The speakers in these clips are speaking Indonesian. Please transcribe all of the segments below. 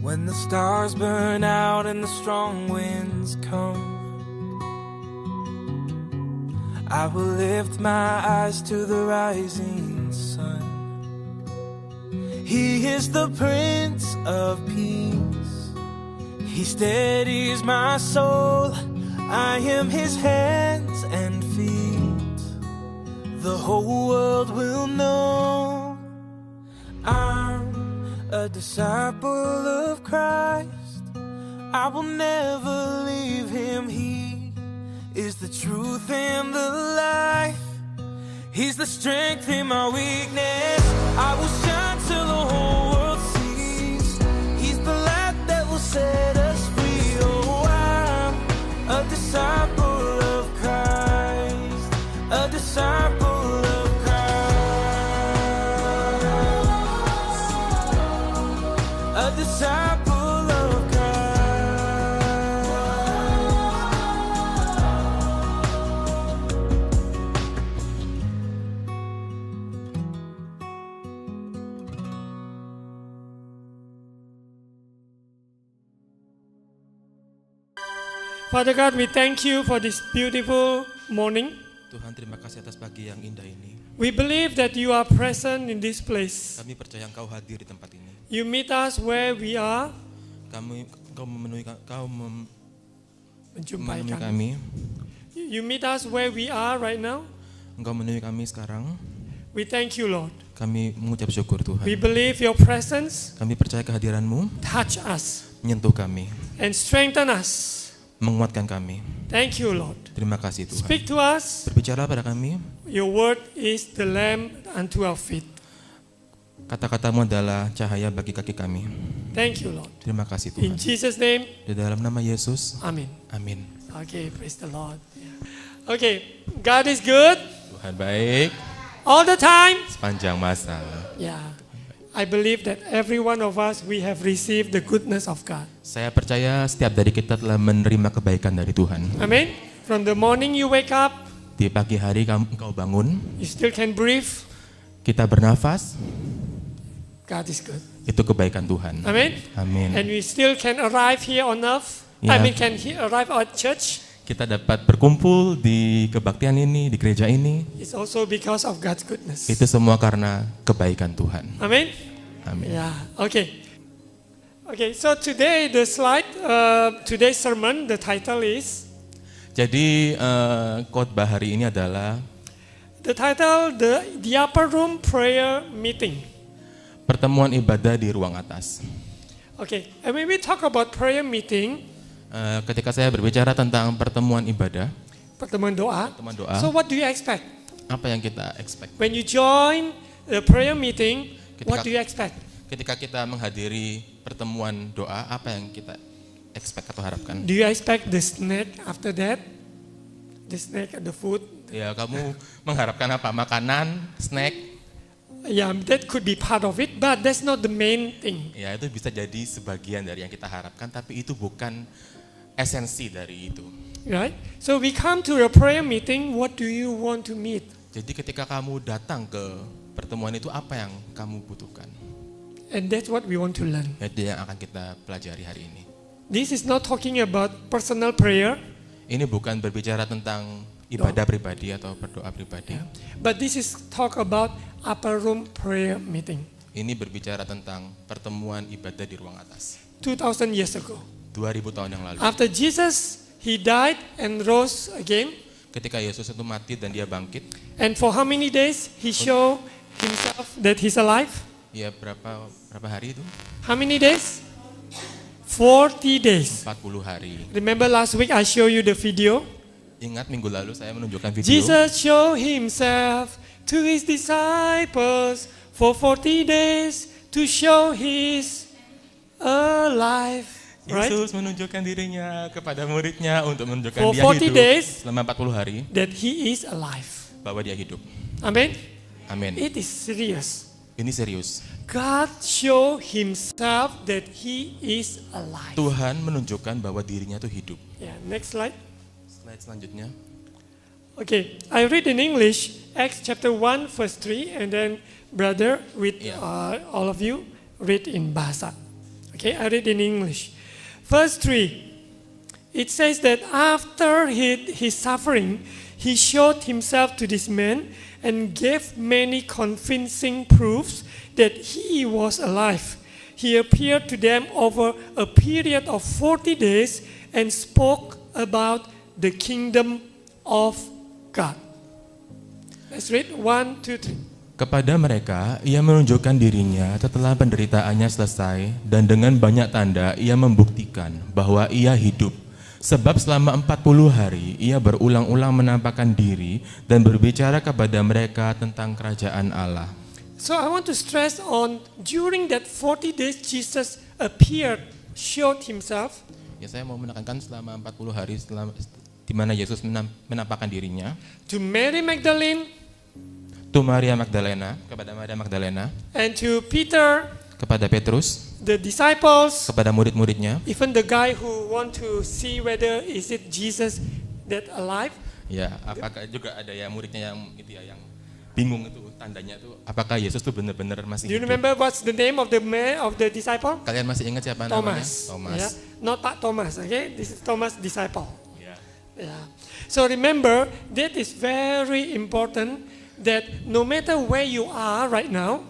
When the stars burn out and the strong winds come, I will lift my eyes to the rising sun. He is the Prince of Peace. He steadies my soul. I am His hands and feet. The whole world will know I'm a disciple of Christ. I will never leave Him. He is the truth and the life. He's the strength in my weakness. I will shine till the whole world sees. He's the light that will set us free. Oh, I'm a disciple of Christ. A disciple of Christ. A disciple of Father God, we thank you for this beautiful morning. Tuhan, terima kasih atas pagi yang indah ini. We believe that you are present in this place. Kami percaya Engkau hadir di tempat ini. You meet us where we are. Engkau memenuhi Menjumpai kami. You meet us where we are right now. Engkau memenuhi kami sekarang. We thank you, Lord. Kami mengucap syukur Tuhan. We believe your presence Kami percaya kehadiran-Mu touch us menyentuh kami, and strengthen us. menguatkan kami. Thank you, Lord. Terima kasih Tuhan. Speak to us. Berbicara pada kami. Your word is the lamp unto our feet. Kata-katamu adalah cahaya bagi kaki kami. Thank you, Lord. Terima kasih In Tuhan. Jesus' name, Di dalam nama Yesus. Amen. Amin. Okay, praise the Lord. Yeah. Okay, God is good Tuhan baik all the time. sepanjang masa. Yeah, I believe that every one of us, we have received the goodness of God. Saya percaya setiap dari kita telah menerima kebaikan dari Tuhan. Amen. From the morning you wake up, Di pagi hari engkau bangun, you still can breathe. kita bernafas, God is good. itu kebaikan Tuhan. Amen. Amin. And we still can arrive here on earth. Yeah. Arrive at church. Kita dapat berkumpul di kebaktian ini, di gereja ini. It's also because of God's goodness. Itu semua karena kebaikan Tuhan. Amen. Amin. Yeah. Okay. Okay. So today the slide, today's sermon, the title is. Jadi khotbah hari ini adalah The title, the upper room prayer meeting. pertemuan ibadah di ruang atas. Okay. And when we talk about prayer meeting, Ketika saya berbicara tentang pertemuan ibadah, pertemuan doa. pertemuan doa, So what do you expect? apa yang kita expect? When you join the prayer meeting, what do you expect? Ketika kita menghadiri pertemuan doa, apa yang kita expect atau harapkan? Do you expect the snack after that? The snack, the food? Ya, kamu mengharapkan apa? Makanan, snack? Yeah, that could be part of it, but that's not the main thing. Ya, itu bisa jadi sebagian dari yang kita harapkan, tapi itu bukan esensi dari itu. Right? So we come to a prayer meeting, what do you want to meet? Jadi ketika kamu datang ke pertemuan itu, apa yang kamu butuhkan? And that's what we want to learn. Itu yang akan kita pelajari hari ini. This is not talking about personal prayer, Ini bukan berbicara tentang ibadah pribadi atau berdoa pribadi. but this is talk about upper room prayer meeting. Ini berbicara tentang pertemuan ibadah di ruang atas. 2000 years ago. 2000 tahun yang lalu. After Jesus, He died and rose again. Ketika Yesus itu mati dan dia bangkit, And for how many days He showed Himself that He's alive? ya berapa hari itu? How many days? 40 days. 40 hari. Remember last week I showed you the video? Ingat minggu lalu saya menunjukkan video. Jesus showed Himself to His disciples for 40 days to show He's alive. Right? Yesus menunjukkan dirinya kepada muridnya untuk menunjukkan For dia 40 hidup days. selama 40 hari That He is alive. bahwa dia hidup. Amen? Amin. It is serious. Ini serius. God show Himself that He is alive. Tuhan menunjukkan bahwa dirinya itu hidup. Yeah, next slide. Slide selanjutnya. Okay, I read in English, Acts chapter 1 verse 3, and then brother read, Yeah. all of you read in Bahasa. Okay, I read in English. Verse 3. It says that after his suffering, he showed himself to this man and gave many convincing proofs that he was alive. He appeared to them over a period of 40 days and spoke about the kingdom of God. Let's read 1, 2, 3. Kepada mereka, ia menunjukkan dirinya setelah penderitaannya selesai dan dengan banyak tanda ia membuktikan bahwa ia hidup. Sebab selama 40 hari ia berulang-ulang menampakkan diri dan berbicara kepada mereka tentang kerajaan Allah. So I want to stress on during that 40 days Jesus appeared, showed himself. Ya, saya mau menekankan selama 40 hari di mana Yesus menampakkan dirinya. To Mary Magdalene, To Maria Magdalena, kepada Maria Magdalena, and to Peter, kepada Petrus, the disciples, kepada murid-muridnya. even the guy who want to see whether is it Jesus that alive. Ya, apakah juga ada ya muridnya yang itu ya yang bingung itu tandanya itu apakah Yesus itu benar-benar masih Do you hidup? remember what's the name of the man of the disciple? Kalian masih ingat siapa namanya? Thomas. Thomas. Yeah? Not Pak Thomas, okay? This is Thomas disciple. Ya. Yeah. So remember, that is very important that no matter where you are right now,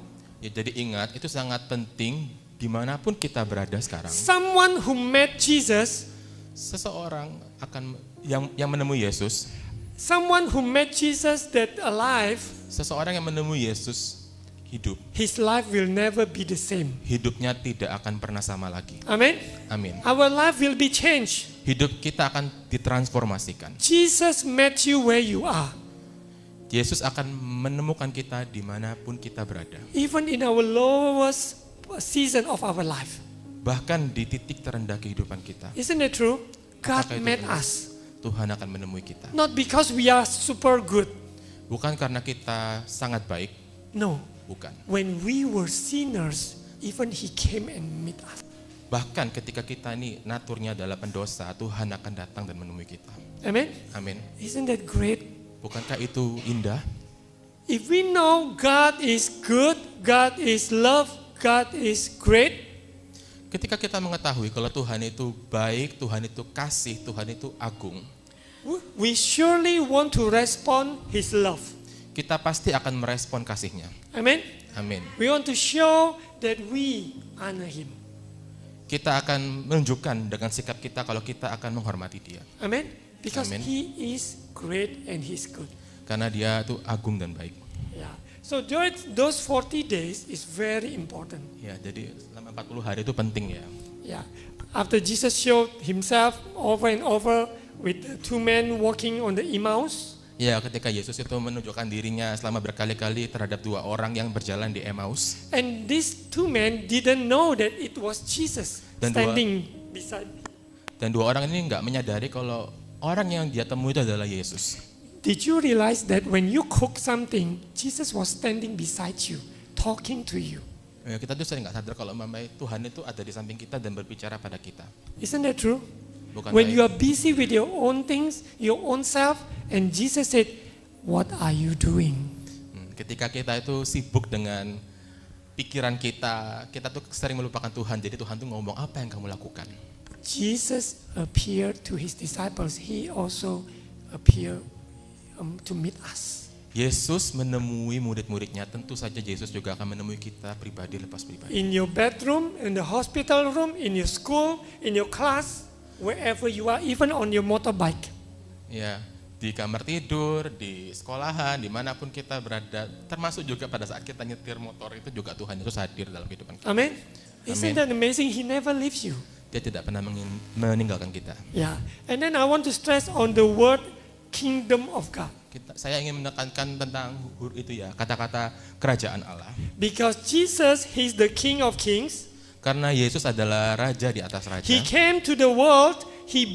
Ya, jadi ingat itu sangat penting dimanapun kita berada sekarang. someone who met Jesus, Seseorang akan yang menemui Yesus, someone who met Jesus that alive, seseorang yang menemui Yesus hidup. his life will never be the same. Hidupnya tidak akan pernah sama lagi. Amen? Amin. Our life will be changed. Hidup kita akan ditransformasikan. Jesus met you where you are. Yesus akan menemukan kita dimanapun kita berada. Even in our lowest season of our life. Bahkan di titik terendah kehidupan kita. Isn't it true? God Apakah itu met benar? us. Tuhan akan menemui kita. Not because we are super good. Bukan karena kita sangat baik, No. bukan. When we were sinners, even He came and meet us. Bahkan ketika kita ini naturnya adalah pendosa, Tuhan akan datang dan menemui kita. Amen? Amin. Isn't that great? Bukankah itu indah? If we know God is good, God is love, God is great, Ketika kita mengetahui kalau Tuhan itu baik, Tuhan itu kasih, Tuhan itu agung, we surely want to respond His love. kita pasti akan merespon kasihnya. Amen? Amin. We want to show that we honor Him. Kita akan menunjukkan dengan sikap kita kalau kita akan menghormati Dia. Amen? Because Amen. He is great and He's good. Karena Dia itu agung dan baik. Yeah. So those 40 days is very important. Ya, jadi selama 40 hari itu penting ya. Yeah. After Jesus showed Himself over and over with the two men walking on the Emmaus, Ya, ketika Yesus itu menunjukkan dirinya selama berkali-kali terhadap dua orang yang berjalan di Emmaus. and these two men didn't know that it was Jesus Dan standing beside. Dan dua orang ini nggak menyadari kalau orang yang dia temui itu adalah Yesus. Did you realize that when you cook something, Jesus was standing beside you, talking to you? Ya, kita tuh sering nggak sadar kalau Tuhan itu ada di samping kita dan berbicara pada kita. Isn't that true? Bukan When you are busy with your own things, your own self, and Jesus said, "What are you doing?" Ketika kita itu sibuk dengan pikiran kita tuh sering melupakan Tuhan. Jadi Tuhan tuh ngomong apa yang kamu lakukan. Jesus appeared to His disciples. He also appeared to meet us. Yesus menemui murid-muridnya, tentu saja Yesus juga akan menemui kita pribadi lepas pribadi. In your bedroom, in the hospital room, in your school, in your class, wherever you are, even on your motorbike. Ya, di kamar tidur, di sekolahan, dimanapun kita berada, termasuk juga pada saat kita nyetir motor itu juga Tuhan itu hadir dalam kehidupan kita. Amen. Isn't that amazing? He never leaves you. Dia tidak pernah meninggalkan kita. Yeah. And then I want to stress on the word kingdom of God. Saya ingin menekankan tentang itu ya, kata-kata kerajaan Allah. Because Jesus, He's the King of Kings. Karena Yesus adalah raja di atas raja. He came to the world. He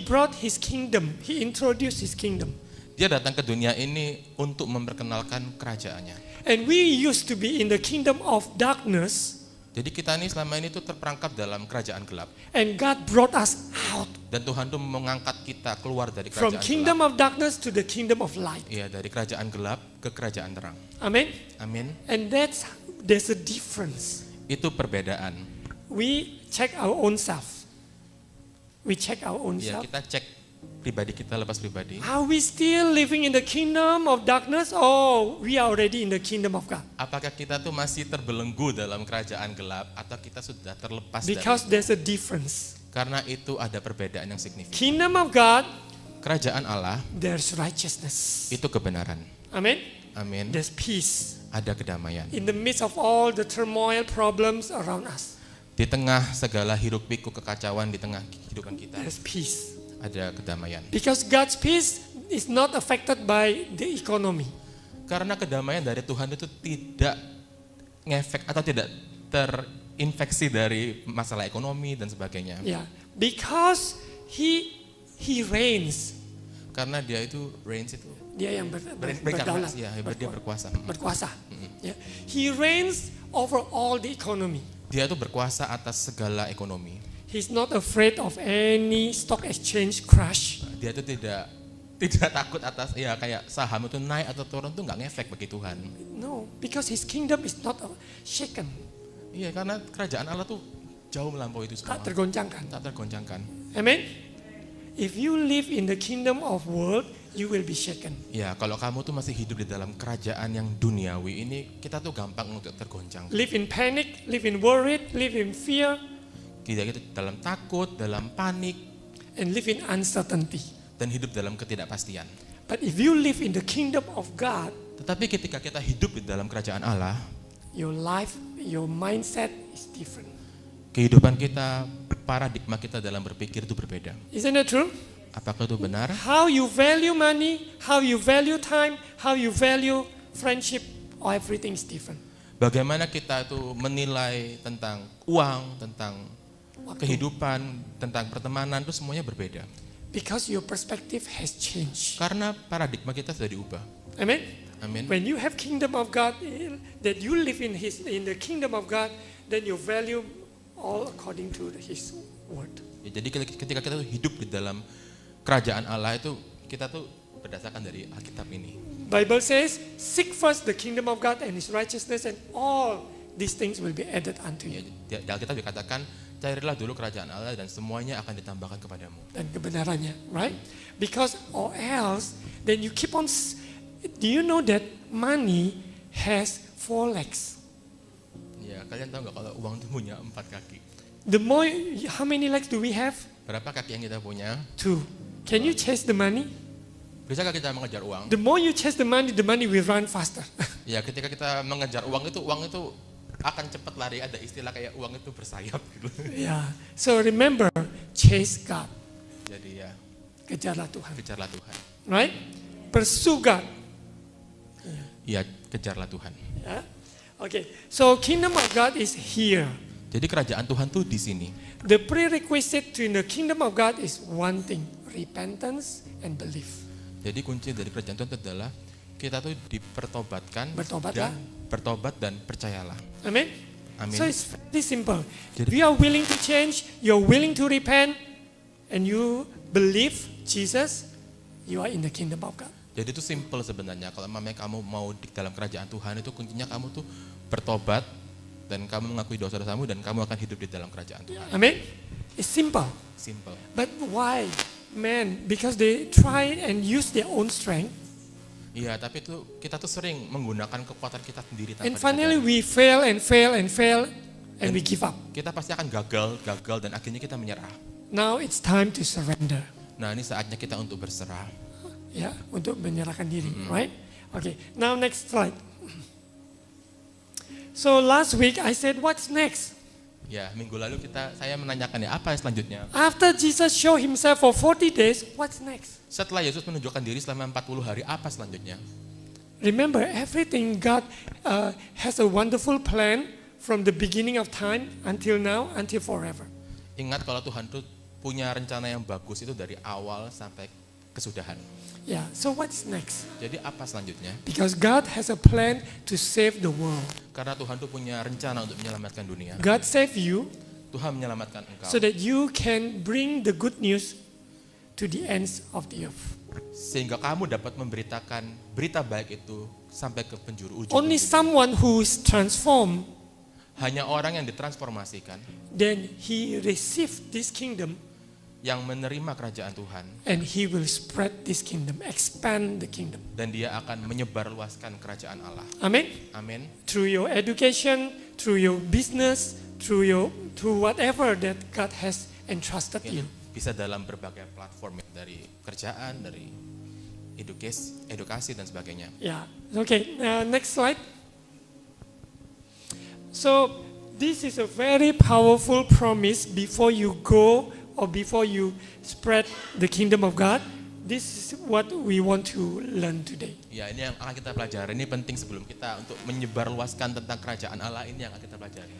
brought His kingdom. He introduced His kingdom. Dia datang ke dunia ini untuk memperkenalkan kerajaannya. And we used to be in the kingdom of darkness. Jadi kita ini selama ini tuh terperangkap dalam kerajaan gelap. And God brought us out Dan Tuhan tuh mengangkat kita keluar dari from kerajaan kingdom gelap. of darkness to the kingdom of light. Iya, dari kerajaan gelap ke kerajaan terang. Amen. Amin. And there's a difference. Itu perbedaan. we check our own self. We check our own Ya, self. kita cek pribadi kita, lepas pribadi. Are we still living in the kingdom of darkness or we are already in the kingdom of God? Apakah kita tuh masih terbelenggu dalam kerajaan gelap atau kita sudah terlepas Because dari there's a difference. karena itu ada perbedaan yang signifikan. Kingdom of God, Kerajaan Allah there's righteousness. itu kebenaran. Amen. Amin. There's peace Ada kedamaian. in the midst of all the turmoil problems around us. Di tengah segala hiruk pikuk kekacauan di tengah kehidupan kita, There's peace. ada kedamaian. Because God's peace is not affected by the economy. Karena kedamaian dari Tuhan itu tidak ngefek atau tidak terinfeksi dari masalah ekonomi dan sebagainya. Yeah. Because he reigns. Karena dia itu reigns itu Dia yang berdaulat, berdaulat. ya, dia berkuasa. Berkuasa. Yeah. He reigns over all the economy. Dia itu berkuasa atas segala ekonomi. He's not afraid of any stock exchange crash. Dia itu tidak takut atas ya kayak saham itu naik atau turun tuh nggak ngefek bagi Tuhan. No, because his kingdom is not shaken. Iya, karena kerajaan Allah tuh jauh melampaui itu semua. Tak tergoncangkan. Tak tergoncangkan. Amen. If you live in the kingdom of world, you will be shaken. Ya, kalau kamu tuh masih hidup di dalam kerajaan yang duniawi ini, kita tuh gampang untuk tergoncang. Live in panic, live in worried, live in fear, Tidak gitu dalam takut, dalam panik, and live in uncertainty. dan hidup dalam ketidakpastian. But if you live in the kingdom of God, Tetapi ketika kita hidup di dalam kerajaan Allah, your life, your mindset is different. kehidupan kita, paradigma kita dalam berpikir itu berbeda. Isn't it true? Apakah itu benar? How you value money, how you value time, how you value friendship, everything is different. Bagaimana kita tuh menilai tentang uang, tentang kehidupan, tentang pertemanan, itu semuanya berbeda. Because your perspective has changed. Karena paradigma kita sudah diubah. Amen. Amin. When you have kingdom of God, that you live in the kingdom of God, then you value all according to His word. Ya, jadi ketika kita tuh hidup di dalam kerajaan Allah itu, kita tuh berdasarkan dari Alkitab ini. Bible says, seek first the kingdom of God and His righteousness, and all these things will be added unto Ya, you. di Alkitab dikatakan, carilah dulu kerajaan Allah dan semuanya akan ditambahkan kepadamu. Dan kebenarannya, right? Because or else, then you keep on. Do you know that money has 4 legs? Ya, kalian tahu nggak kalau uang itu punya 4 kaki? The more, how many legs do we have? Berapa kaki yang kita punya? 2. Can you chase the money? Bisakah kita mengejar uang? The more you chase the money will run faster. Ya, ketika kita mengejar uang itu akan cepat lari. Ada istilah kayak uang itu bersayap gitu. Yeah. So remember, chase God. Jadi ya, Kejarlah Tuhan. kejarlah Tuhan. Right? Pursue God. Ya, kejarlah Tuhan. Yeah. Okay. So kingdom of God is here. Jadi kerajaan Tuhan tuh di sini. The prerequisite to the kingdom of God is one thing: repentance and belief. Jadi kunci dari kerajaan Tuhan itu adalah kita tuh dipertobatkan Bertobatlah. bertobat dan percayalah. Amen. Amin. So it's very simple. Jadi- If you are willing to change, you're willing to repent, and you believe Jesus, you are in the kingdom of God. Jadi itu simple sebenarnya. Kalau memang kamu mau di dalam kerajaan Tuhan itu kuncinya kamu tuh bertobat dan kamu mengakui dosa-dosamu dan kamu akan hidup di dalam kerajaan Tuhan. Amen. It's simple. Simple. But why? Man, because they try and use their own strength, Iya, tapi itu kita tuh sering menggunakan kekuatan kita sendiri tanpa and finally disadari. we fail and fail and fail, and we give up. Kita pasti akan gagal dan akhirnya kita menyerah. Now it's time to surrender. Nah, ini saatnya kita untuk berserah. Ya, untuk menyerahkan diri, right? Okay, now next slide. So last week I said, what's next? Ya, minggu lalu saya menanyakan ya, apa selanjutnya? After Jesus showed himself for 40 days, what's next? Setelah Yesus menunjukkan diri selama 40 hari, apa selanjutnya? Remember, everything God has a wonderful plan from the beginning of time until now, until forever. Ingat kalau Tuhan tuh punya rencana yang bagus itu dari awal sampai kesudahan. Yeah, so what's next? Jadi apa selanjutnya? Because God has a plan to save the world. Karena Tuhan tuh punya rencana untuk menyelamatkan dunia. God save you Tuhan menyelamatkan engkau. so that you can bring the good news to the ends of the earth. Sehingga kamu dapat memberitakan berita baik itu sampai ke penjuru ujung. Only someone who is transformed hanya orang yang ditransformasikan, then he received this kingdom yang menerima kerajaan Tuhan, and he will spread this kingdom, expand the kingdom. dan dia akan menyebarluaskan kerajaan Allah. Amen. Amin. Through your education, through your business, through whatever that God has entrusted you. Bisa dalam berbagai platform, dari kerjaan, dari edukasi dan sebagainya. Yeah. Okay. Next slide. So this is a very powerful promise before you go or before you spread the kingdom of God. This is what we want to learn today. Ya, ini yang akan kita pelajari. Ini penting sebelum kita untuk menyebarluaskan tentang kerajaan Allah, ini yang akan kita pelajari.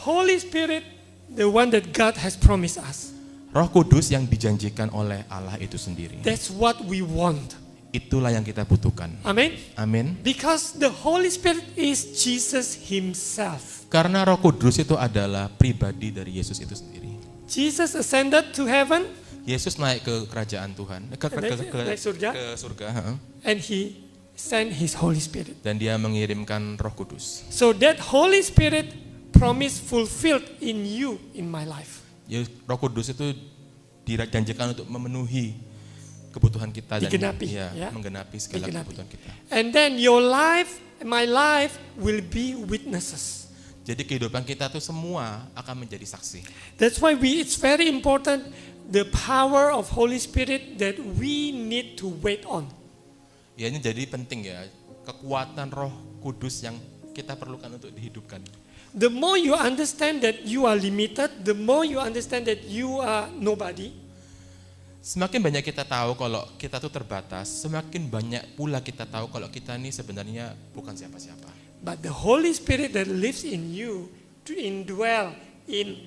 Holy Spirit, the one that God has promised us. Roh Kudus yang dijanjikan oleh Allah itu sendiri. That's what we want. Itulah yang kita butuhkan. Amen. Amin. Because the Holy Spirit is Jesus himself. Karena Roh Kudus itu adalah pribadi dari Yesus itu sendiri. Jesus ascended to heaven. Yesus naik ke kerajaan Tuhan, Naik surga. ke surga, And he sent his Holy Spirit. dan dia mengirimkan Roh Kudus. So that Holy Spirit promise fulfilled in you, in my life. Ya, Roh Kudus itu dijanjikan untuk memenuhi kebutuhan kita dan Digenapi, ya. menggenapi segala Digenapi. kebutuhan kita. And then your life, my life will be witnesses. Jadi kehidupan kita tuh semua akan menjadi saksi. That's why it's very important the power of Holy Spirit that we need to wait on. Ya, ini jadi penting ya, kekuatan Roh Kudus yang kita perlukan untuk dihidupkan. The more you understand that you are limited, the more you understand that you are nobody, Semakin banyak kita tahu kalau kita tuh terbatas, semakin banyak pula kita tahu kalau kita ini sebenarnya bukan siapa-siapa. but the Holy Spirit that lives in you to indwell in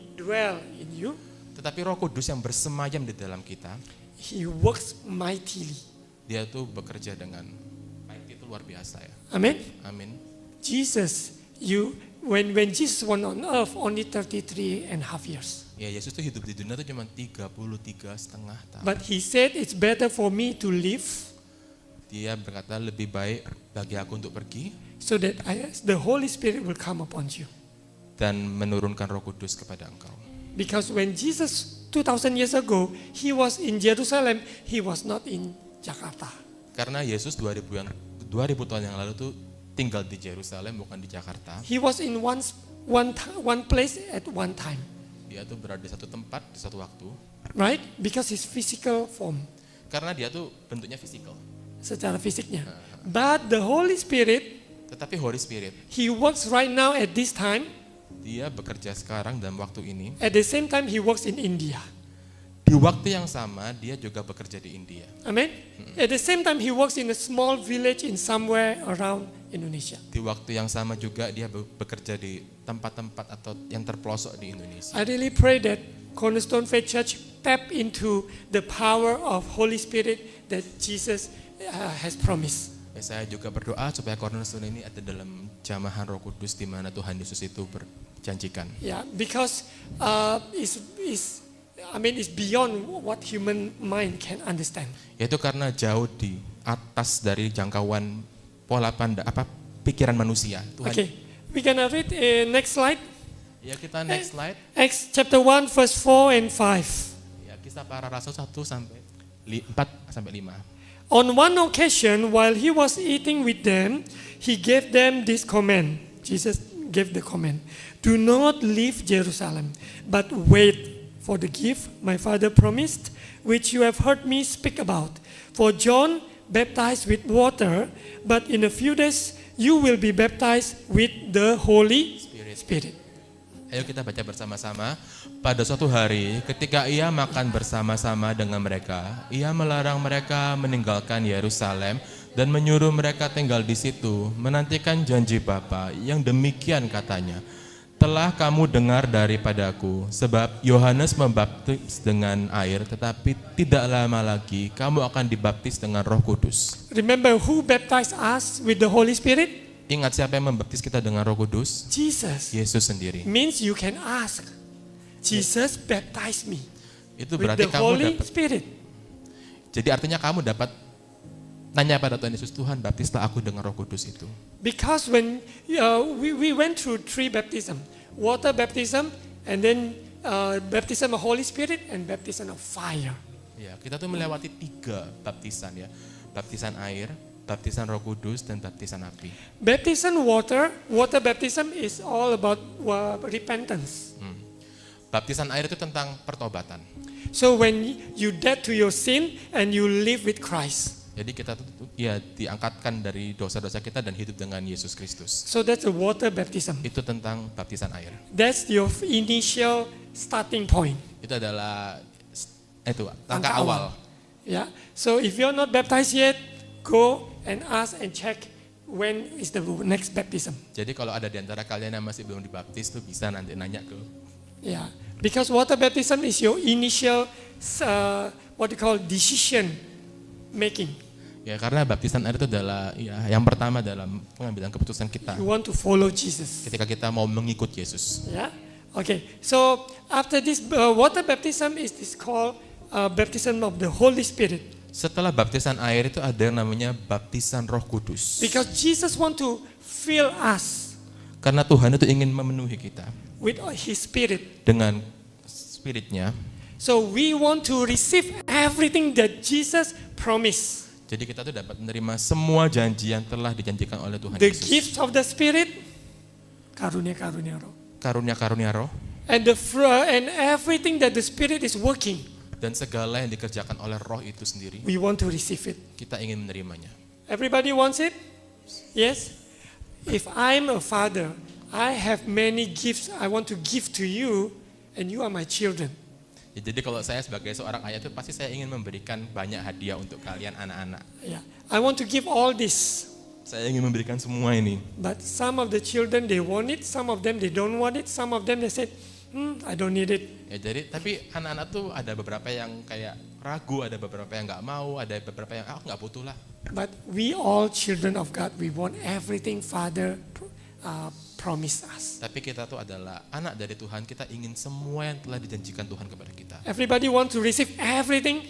you, Tetapi Roh Kudus yang bersemayam di dalam kita, he works mightily. dia tuh bekerja dengan baik, itu luar biasa ya. Amen. Amin. Jesus, when Jesus was on earth only 33 and a half years. Ya, Yesus tuh hidup di dunia tuh cuma 33,5 tahun. But he said it's better for me to live Dia berkata lebih baik bagi aku untuk pergi so that the Holy Spirit will come upon you. dan menurunkan Roh Kudus kepada engkau. Because when Jesus 2000 years ago, he was in Jerusalem, he was not in Jakarta. Karena Yesus 2000 tahun yang lalu tuh tinggal di Yerusalem, bukan di Jakarta. He was in one place at one time, Dia tuh berada di satu tempat di satu waktu. right? Because his physical form, Karena dia tuh bentuknya fisikal. secara fisiknya. But the Holy Spirit, Tetapi Holy Spirit, he works right now at this time. dia bekerja sekarang dalam waktu ini. At the same time, he works in India. Di waktu yang sama, dia juga bekerja di India. Amen. At the same time, he works in a small village in somewhere around Indonesia. Di waktu yang sama juga dia bekerja di tempat-tempat atau yang terpelosok di Indonesia. I really pray that Cornerstone Faith Church tap into the power of Holy Spirit that Jesus has promised. Ya, saya juga berdoa supaya Cornerstone ini ada dalam jamahan Roh Kudus di mana Tuhan Yesus itu berjanjikan. Yeah, because it's beyond what human mind can understand. Yaitu karena jauh di atas dari jangkauan pikiran manusia. Tuhan. Okay, we gonna read next slide. Ya, kita next slide. Acts chapter 1 verse 4 and 5. Ya, Kisah Para Rasul 1 sampai 4 sampai 5. On one occasion, while he was eating with them, he gave them this command. Jesus gave the command: "Do not leave Jerusalem, but wait for the gift my Father promised, which you have heard me speak about. For John baptized with water, but in a few days you will be baptized with the Holy Spirit." Ayo kita baca bersama-sama. Pada suatu hari, ketika ia makan bersama-sama dengan mereka, ia melarang mereka meninggalkan Yerusalem dan menyuruh mereka tinggal di situ, menantikan janji Bapa yang demikian katanya. Telah kamu dengar daripadaku, sebab Yohanes membaptis dengan air, tetapi tidak lama lagi kamu akan dibaptis dengan Roh Kudus. Remember who baptized us with the Holy Spirit? Ingat siapa yang membaptis kita dengan Roh Kudus? Jesus. Yesus sendiri. Means you can ask, Jesus baptized me Itu with berarti the kamu Holy dapat. Spirit. Jadi artinya kamu dapat tanya pada Tuhan Yesus, Tuhan baptislah aku dengan Roh Kudus itu. Because when we went through 3 baptism, water baptism, and then baptism of Holy Spirit and baptism of fire. Ya, kita tuh melewati 3 baptisan ya. Baptisan air, baptisan Roh Kudus, dan baptisan api. Baptism water baptism is all about repentance. Baptisan air itu tentang pertobatan. So when you dead to your sin and you live with Christ. Jadi kita tuh ya diangkatkan dari dosa-dosa kita dan hidup dengan Yesus Kristus. So that's the water baptism. Itu tentang baptisan air. That's your initial starting point. Itu adalah langkah awal. Yeah. So if you're not baptized yet, go and ask and check when is the next baptism. Jadi kalau ada di antara kalian yang masih belum dibaptis tuh bisa nanti nanya ke. Yeah. Because water baptism is your initial what you call decision making. Ya, karena baptisan air itu adalah ya yang pertama dalam pengambilan keputusan kita. You want to follow Jesus. Ketika kita mau mengikut Yesus. Yeah. Okay. So after this water baptism is called baptism of the Holy Spirit. Setelah baptisan air itu ada yang namanya baptisan Roh Kudus. Because Jesus want to fill us Karena Tuhan itu ingin memenuhi kita with His Spirit. dengan Spiritnya. So we want to receive everything that Jesus promised. Jadi kita tuh dapat menerima semua janji yang telah dijanjikan oleh Tuhan The Yesus. gifts of the Spirit, karunia-karunia roh. Karunia-karunia roh And and everything that the Spirit is working, dan segala yang dikerjakan oleh roh itu sendiri, we want to receive it. kita ingin menerimanya. Everybody wants it? Yes? If I'm a father, I have many gifts I want to give to you, and you are my children. Ya, jadi kalau saya sebagai seorang ayah itu pasti saya ingin memberikan banyak hadiah untuk kalian anak-anak. Yeah. I want to give all this. Saya ingin memberikan semua ini. But some of the children, they want it. Some of them, they don't want it. Some of them, they said, I don't need it. Ya, jadi tapi anak-anak tuh ada beberapa yang kayak ragu, ada beberapa yang nggak mau, ada beberapa yang aku nggak butuh lah. But we all children of God, we want everything Father promised us. Tapi kita tuh adalah anak dari Tuhan, kita ingin semua yang telah dijanjikan Tuhan kepada kita. Everybody want to receive everything.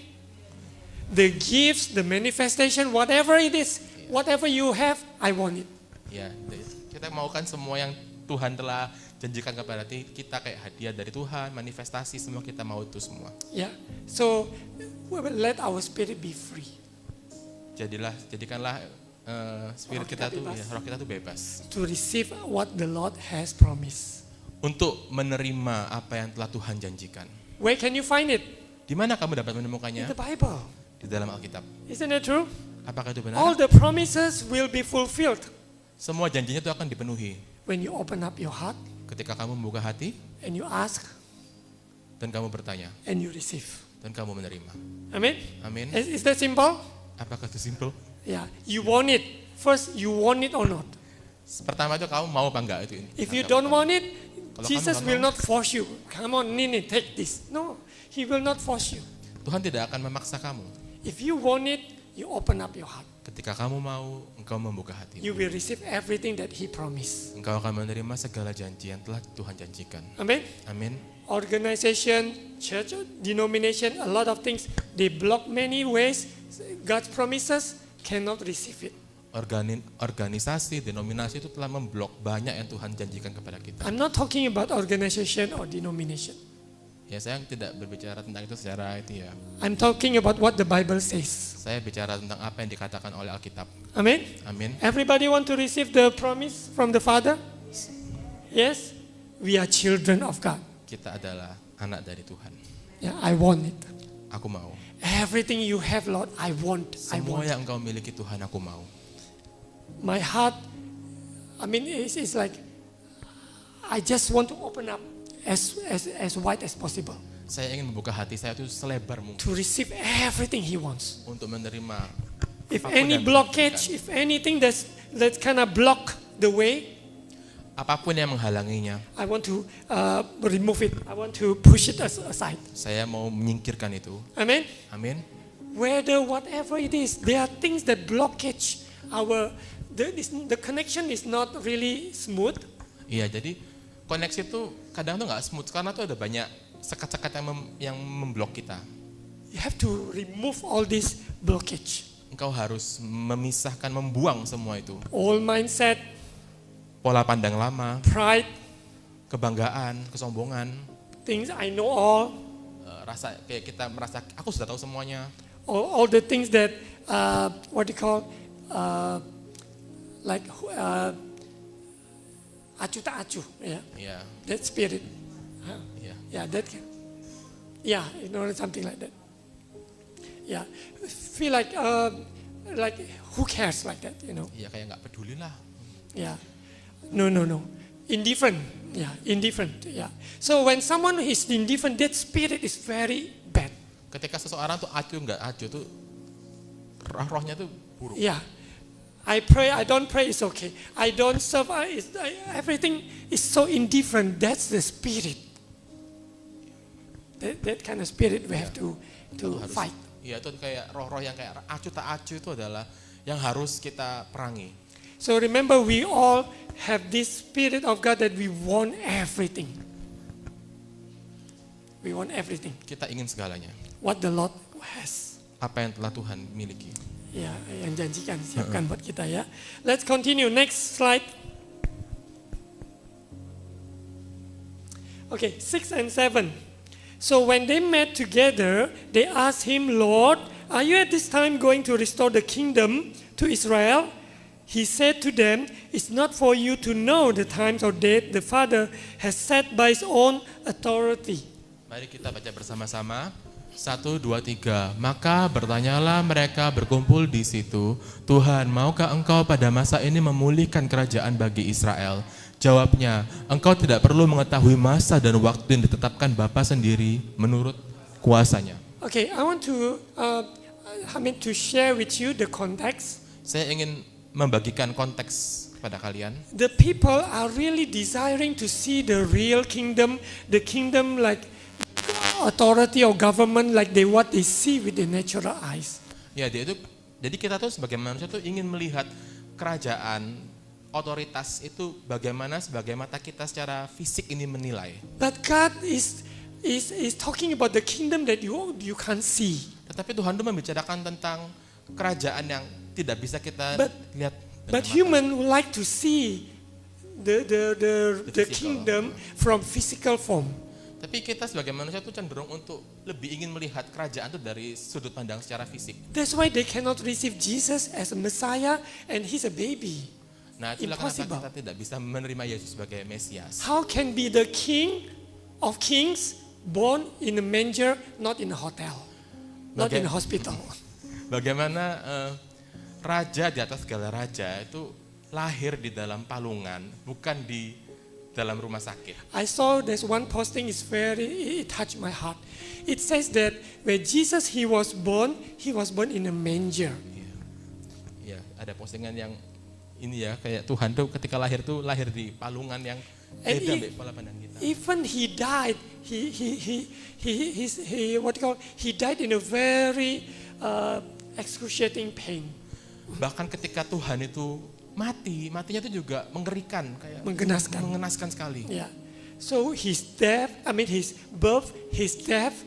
The gifts, the manifestation, whatever it is, whatever you have, I want it. Ya, kita maukan semua yang Tuhan telah janjikan kepada kita kayak hadiah dari Tuhan, manifestasi, semua kita mau itu semua. Yeah. So let our spirit be free. Jadikanlah spirit kita tuh, ya, roh kita tuh bebas To receive what the Lord has promised. untuk menerima apa yang telah Tuhan janjikan. Where can you find it? Di mana kamu dapat In menemukannya? the Bible. Di dalam Alkitab. Isn't it true? Apakah itu All benar? the promises will be fulfilled Semua janjinya itu akan dipenuhi when you open up your heart ketika kamu membuka hati and you ask dan kamu bertanya and you receive. dan kamu menerima. Amen? Amin. Is that simple? Apakah itu simple? Yeah. You want it. First, you want it or not? Pertama itu kamu mau apa enggak itu? If you don't want it, Kalau Jesus kamu will nggak not force you. Come on, Nini, take this. No, He will not force you. Tuhan tidak akan memaksa kamu. If you want it, you open up your heart. Ketika kamu mau, engkau membuka hati. You will receive everything that He promised. Engkau akan menerima segala janji yang telah Tuhan janjikan. Amen? Amin. Organization, church, denomination, a lot of things, they block many ways. God's promises cannot receive it. Organisasi, denominasi itu telah memblok banyak yang Tuhan janjikan kepada kita. I'm not talking about organization or denomination. Ya, saya tidak berbicara tentang itu secara itu ya. I'm talking about what the Bible says. Saya bicara tentang apa yang dikatakan oleh Alkitab. Amen? Amin. Everybody want to receive the promise from the Father? Yes? We are children of God. Kita adalah anak dari Tuhan. Yeah, I want it. Aku mau. Everything you have, Lord, I want. I Semua want. yang engkau miliki Tuhan, aku mau. My heart, I mean, it's like I just want to open up as wide as possible Saya ingin membuka hati saya itu selebar mungkin to receive everything He wants. untuk menerima If apapun any yang blockage, Tuhan if anything that kind of block the way, berikan. Apapun yang menghalanginya, I want to remove it. I want to push it aside. saya mau menyingkirkan itu. Amen? Amin. Whatever it is, there are things that blockage the connection is not really smooth. Iya, jadi koneksi itu kadang tuh nggak smooth karena tuh ada banyak sekat-sekat yang memblok kita. You have to remove all this blockage. Engkau harus memisahkan, membuang semua itu. Old mindset, Pola pandang lama, pride, kebanggaan, kesombongan, things I know all, rasa kayak kita merasa aku sudah tahu semuanya. all the things that what you call like acu tak acu, yeah, Ya, that spirit, ya. yeah, that, yeah, you know, something like that. Yeah, feel like who cares like that, you know? Ya kayak nggak peduli lah. Yeah, no, indifferent. Yeah, indifferent. Yeah. So when someone is indifferent, that spirit is very bad. Ketika seseorang tuh acuh nggak acuh tuh rohnya tuh buruk. Yeah. I pray, I don't pray, it's okay. I don't serve, everything is so indifferent. That's the spirit. That kind of spirit we have to fight. Iya, itu kayak roh-roh yang kayak acuh tak acuh itu adalah yang harus kita perangi. So remember, we all have this spirit of God that we want everything. We want everything. Kita ingin segalanya. What the Lord has. Apa yang telah Tuhan miliki. Ya, yang janjikan siapkan buat kita ya. Let's continue. Next slide. Okay, 6 and 7. So when they met together, they asked him, Lord, are you at this time going to restore the kingdom to Israel? He said to them, it's not for you to know the times or date the Father has set by his own authority. Mari kita baca bersama-sama. 1, 2, 3. Maka bertanyalah mereka berkumpul di situ, Tuhan, maukah engkau pada masa ini memulihkan kerajaan bagi Israel? Jawabnya, engkau tidak perlu mengetahui masa dan waktu yang ditetapkan Bapa sendiri menurut kuasanya. Okay, I want to share with you the context. Saya ingin membagikan konteks pada kalian. The people are really desiring to see the real kingdom, the kingdom like authority or government like what they see with the natural eyes. Ya, jadi kita tuh sebagai manusia tuh ingin melihat kerajaan, otoritas itu bagaimana sebagai mata kita secara fisik ini menilai. But God is talking about the kingdom that you can't see. Tetapi Tuhan tuh membicarakan tentang kerajaan yang tidak bisa kita lihat. But dengan human would like to see the physical. kingdom from physical form. Tapi kita sebagai manusia tuh cenderung untuk lebih ingin melihat kerajaan itu dari sudut pandang secara fisik. That's why they cannot receive Jesus as a Messiah and he's a baby. Nah, itulah kenapa Impossible. kita tidak bisa menerima Yesus sebagai Mesias. How can be the King of Kings born in a manger, not in a hotel, not in a hospital? Bagaimana raja di atas segala raja itu lahir di dalam palungan, bukan di dalam rumah sakit. I saw there's one posting is it touched my heart. It says that where Jesus he was born in a manger. Ya, ada postingan yang ini ya, kayak Tuhan tuh ketika lahir di palungan yang beda dari pola pandang kita. Even he died, he died in a very excruciating pain. Bahkan ketika Tuhan itu matinya itu juga mengerikan, kayak mengenaskan sekali. Yeah. So his death, his birth, his death,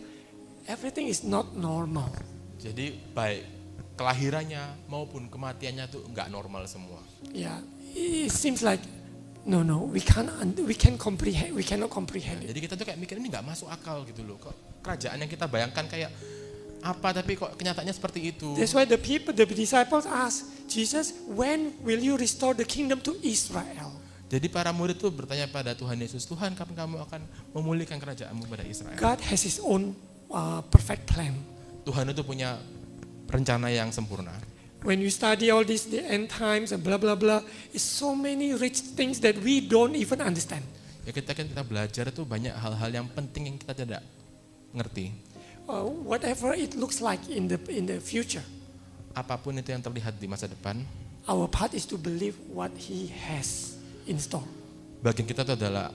everything is not normal. Jadi baik kelahirannya maupun kematiannya tuh nggak normal semua. Yeah, it seems like no, we cannot comprehend it. Jadi kita tuh kayak mikir ini nggak masuk akal gitu loh. Kok kerajaan yang kita bayangkan kayak apa tapi kok kenyataannya seperti itu. That's why the disciples ask Jesus, when will you restore the kingdom to Israel? Jadi para murid tuh bertanya pada Tuhan Yesus, Tuhan kapan kamu akan memulihkan kerajaanmu pada Israel? God has his own perfect plan. Tuhan itu punya rencana yang sempurna. When you study all this, the end times and blah blah blah, it's so many rich things that we don't even understand. Ya kita belajar itu banyak hal-hal yang penting yang kita tidak ngerti. Whatever it looks like in the future, Apapun itu yang terlihat di masa depan, our part is to believe what He has in store. bagian kita itu adalah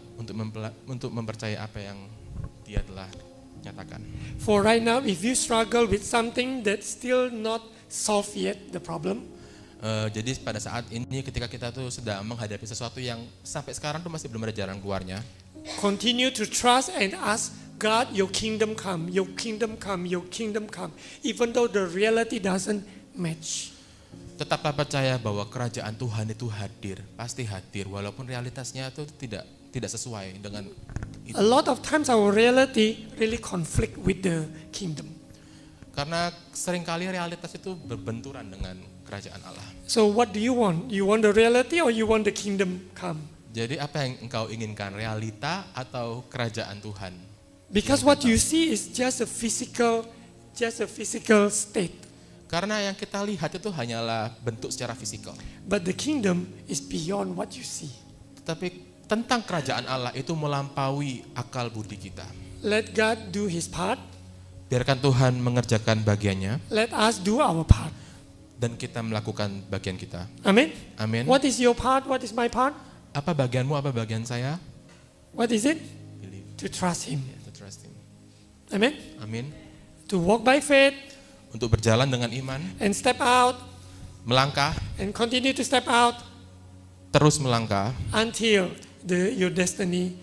untuk mempercayai apa yang Dia telah nyatakan. For right now, if you struggle with something that's still not solved yet, the problem, Jadi pada saat ini ketika kita tuh sedang menghadapi sesuatu yang sampai sekarang tuh masih belum ada jalan keluarnya, continue to trust and ask God, your kingdom come, your kingdom come, your kingdom come, even though the reality doesn't match. Tetaplah percaya bahwa kerajaan Tuhan itu hadir, pasti hadir, walaupun realitasnya itu tidak sesuai dengan itu. A lot of times our reality really conflict with the kingdom. Karena seringkali realitas itu berbenturan dengan kerajaan Allah. So what do you want? You want the reality or you want the kingdom come? Jadi apa yang engkau inginkan, realita atau kerajaan Tuhan? Because what you see is just a physical state. Karena yang kita lihat itu hanyalah bentuk secara fisikal. But the kingdom is beyond what you see. Tetapi tentang kerajaan Allah itu melampaui akal budi kita. Let God do his part. Biarkan Tuhan mengerjakan bagiannya Let us do our part. dan kita melakukan bagian kita. Amen. Amin. What is your part? What is my part? Apa bagianmu, apa bagian saya? What is it? Believe. To trust him. To trust him. Amen. Amin. To walk by faith Untuk berjalan dengan iman, and step out melangkah, and continue to step out terus melangkah until your destiny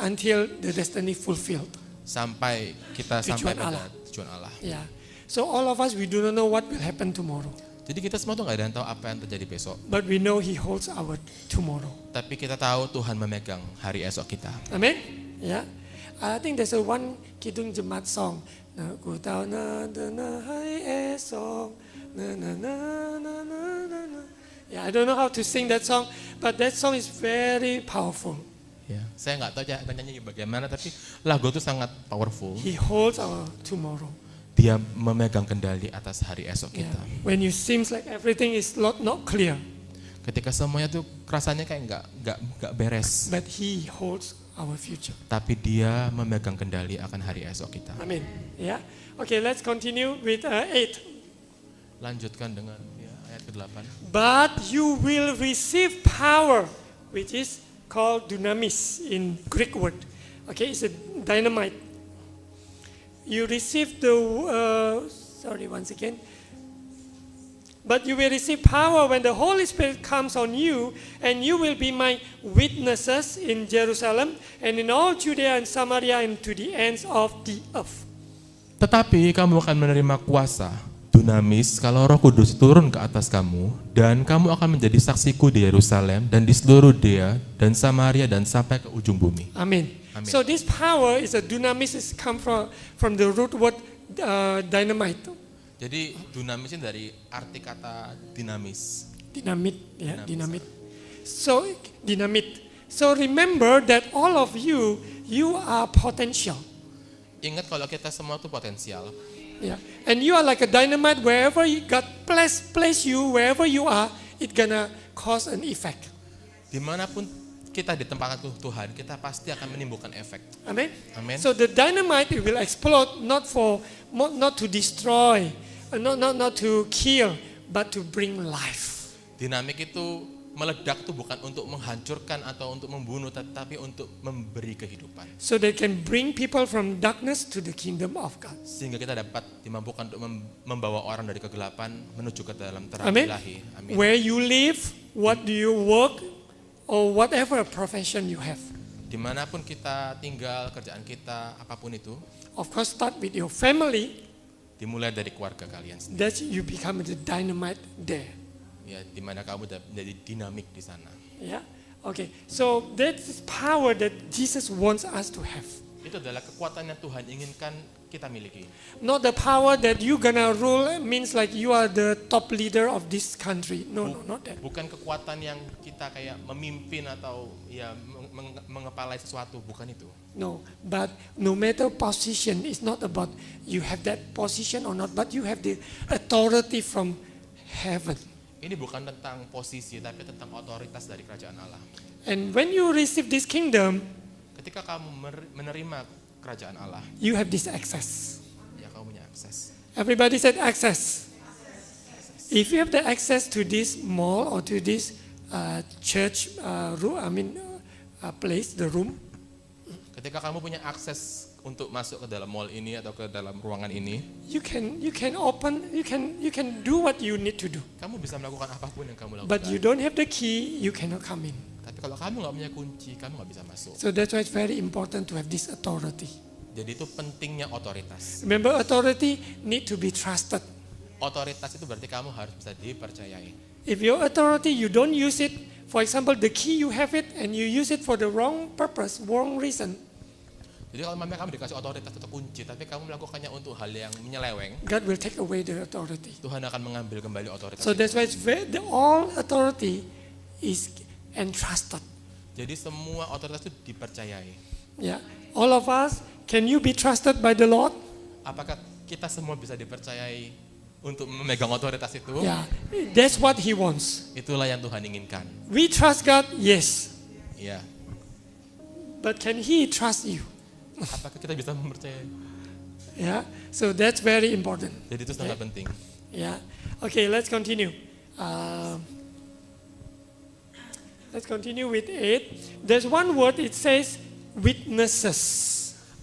until the destiny fulfilled. sampai kita sampai Tujuan pada Allah. tujuan Allah. Yeah. So all of us, we do not know what will happen tomorrow, Jadi kita semua tuh nggak ada yang tahu apa yang terjadi besok. but we know he holds our tomorrow. Tapi kita tahu Tuhan memegang hari esok kita. Amen. Yeah. I think there's a one Kidung Jemaat song. Na ku tahu na hari esok. Na na na na na na na. Yeah, I don't know how to sing that song, but that song is very powerful. Ya, saya nggak tahu cara nyanyi bagaimana, tapi lagu itu sangat powerful. He holds our tomorrow. Dia memegang kendali atas hari esok Yeah. kita. When you seems like everything is not clear, Ketika semuanya tuh rasanya kayak nggak beres, but he holds our future. tapi Dia memegang kendali akan hari esok kita. Amen. Yeah. Okay, let's continue with 8. Lanjutkan dengan ayat ke-8. But you will receive power, which is called dunamis in Greek word. Okay, it's a dynamite. You receive once again. But you will receive power when the Holy Spirit comes on you, and you will be my witnesses in Jerusalem and in all Judea and Samaria and to the ends of the earth. Tetapi kamu akan menerima kuasa, dunamis, kalau Roh Kudus turun ke atas kamu, dan kamu akan menjadi saksiku di Yerusalem dan di seluruh Yudea dan Samaria dan sampai ke ujung bumi. Amen. Amen. So this power is a dunamis, is come from the root word dynamite. Jadi dunamis ini dari arti kata dinamis. Dynamite, yeah, Dinamis. dynamite. So dynamite. So remember that all of you are potential. Ingat kalau kita semua tuh potensial. Yeah, and you are like a dynamite. Wherever God place you, wherever you are, it gonna cause an effect. Dimanapun kita ditempatkan Tuhan, kita pasti akan menimbulkan efek. Amen. Amen. So the dynamite, it will explode not to destroy, not to kill, but to bring life. Dinamik itu meledak tuh bukan untuk menghancurkan atau untuk membunuh, tapi untuk memberi kehidupan. So they can bring people from darkness to the kingdom of God. Sehingga kita dapat dimampukan untuk membawa orang dari kegelapan menuju ke dalam terang Amen. ilahi. Amin. Where you live, what do you work, or whatever profession you have. Dimanapun kita tinggal, kerjaan kita, apapun itu, Of course, start with your family. dimulai dari keluarga kalian sendiri. That you become the dynamite there. Ya, dimana kamu menjadi dinamik di sana. Yeah. Okay. So that's power that Jesus wants us to have. Itu adalah kekuatan yang Tuhan inginkan kita miliki. Not the power that you gonna rule means like you are the top leader of this country. No, not that. Bukan kekuatan yang kita kayak memimpin atau ya mengepalai sesuatu, bukan itu. No, but no matter position, it's not about you have that position or not, but you have the authority from heaven. Ini bukan tentang posisi, tapi tentang otoritas dari kerajaan Allah. And when you receive this kingdom, Ketika kamu menerima kerajaan Allah, you have this access. ya kamu punya akses. Everybody said access. If you have the access to this mall or to this church place, the room, Ketika kamu punya akses untuk masuk ke dalam mall ini atau ke dalam ruangan ini, you can do what you need to do. kamu bisa melakukan apapun yang kamu lakukan. But you don't have the key, you cannot come in. Tapi kalau kamu nggak punya kunci, kamu nggak bisa masuk. So that's why it's very important to have this authority. Jadi itu pentingnya otoritas. Remember, authority need to be trusted. otoritas itu berarti kamu harus bisa dipercayai. If your authority, you don't use it, for example, the key you have it and you use it for the wrong purpose, wrong reason, Jadi kalau memang kamu dikasih otoritas atau kunci, tapi kamu melakukannya untuk hal yang menyeleweng, God will take away the authority. Tuhan akan mengambil kembali otoritas So itu. that's why all authority is entrusted. Jadi semua otoritas itu dipercayai. Yeah, all of us, can you be trusted by the Lord? Apakah kita semua bisa dipercayai untuk memegang otoritas itu? Yeah, that's what He wants. Itulah yang Tuhan inginkan. We trust God, yes, Iya. but can He trust you? Apakah kita bisa mempercayai? Yeah, so that's very important. Jadi itu sangat penting. Yeah, okay, let's continue. Let's continue with 8. There's one word, it says witnesses.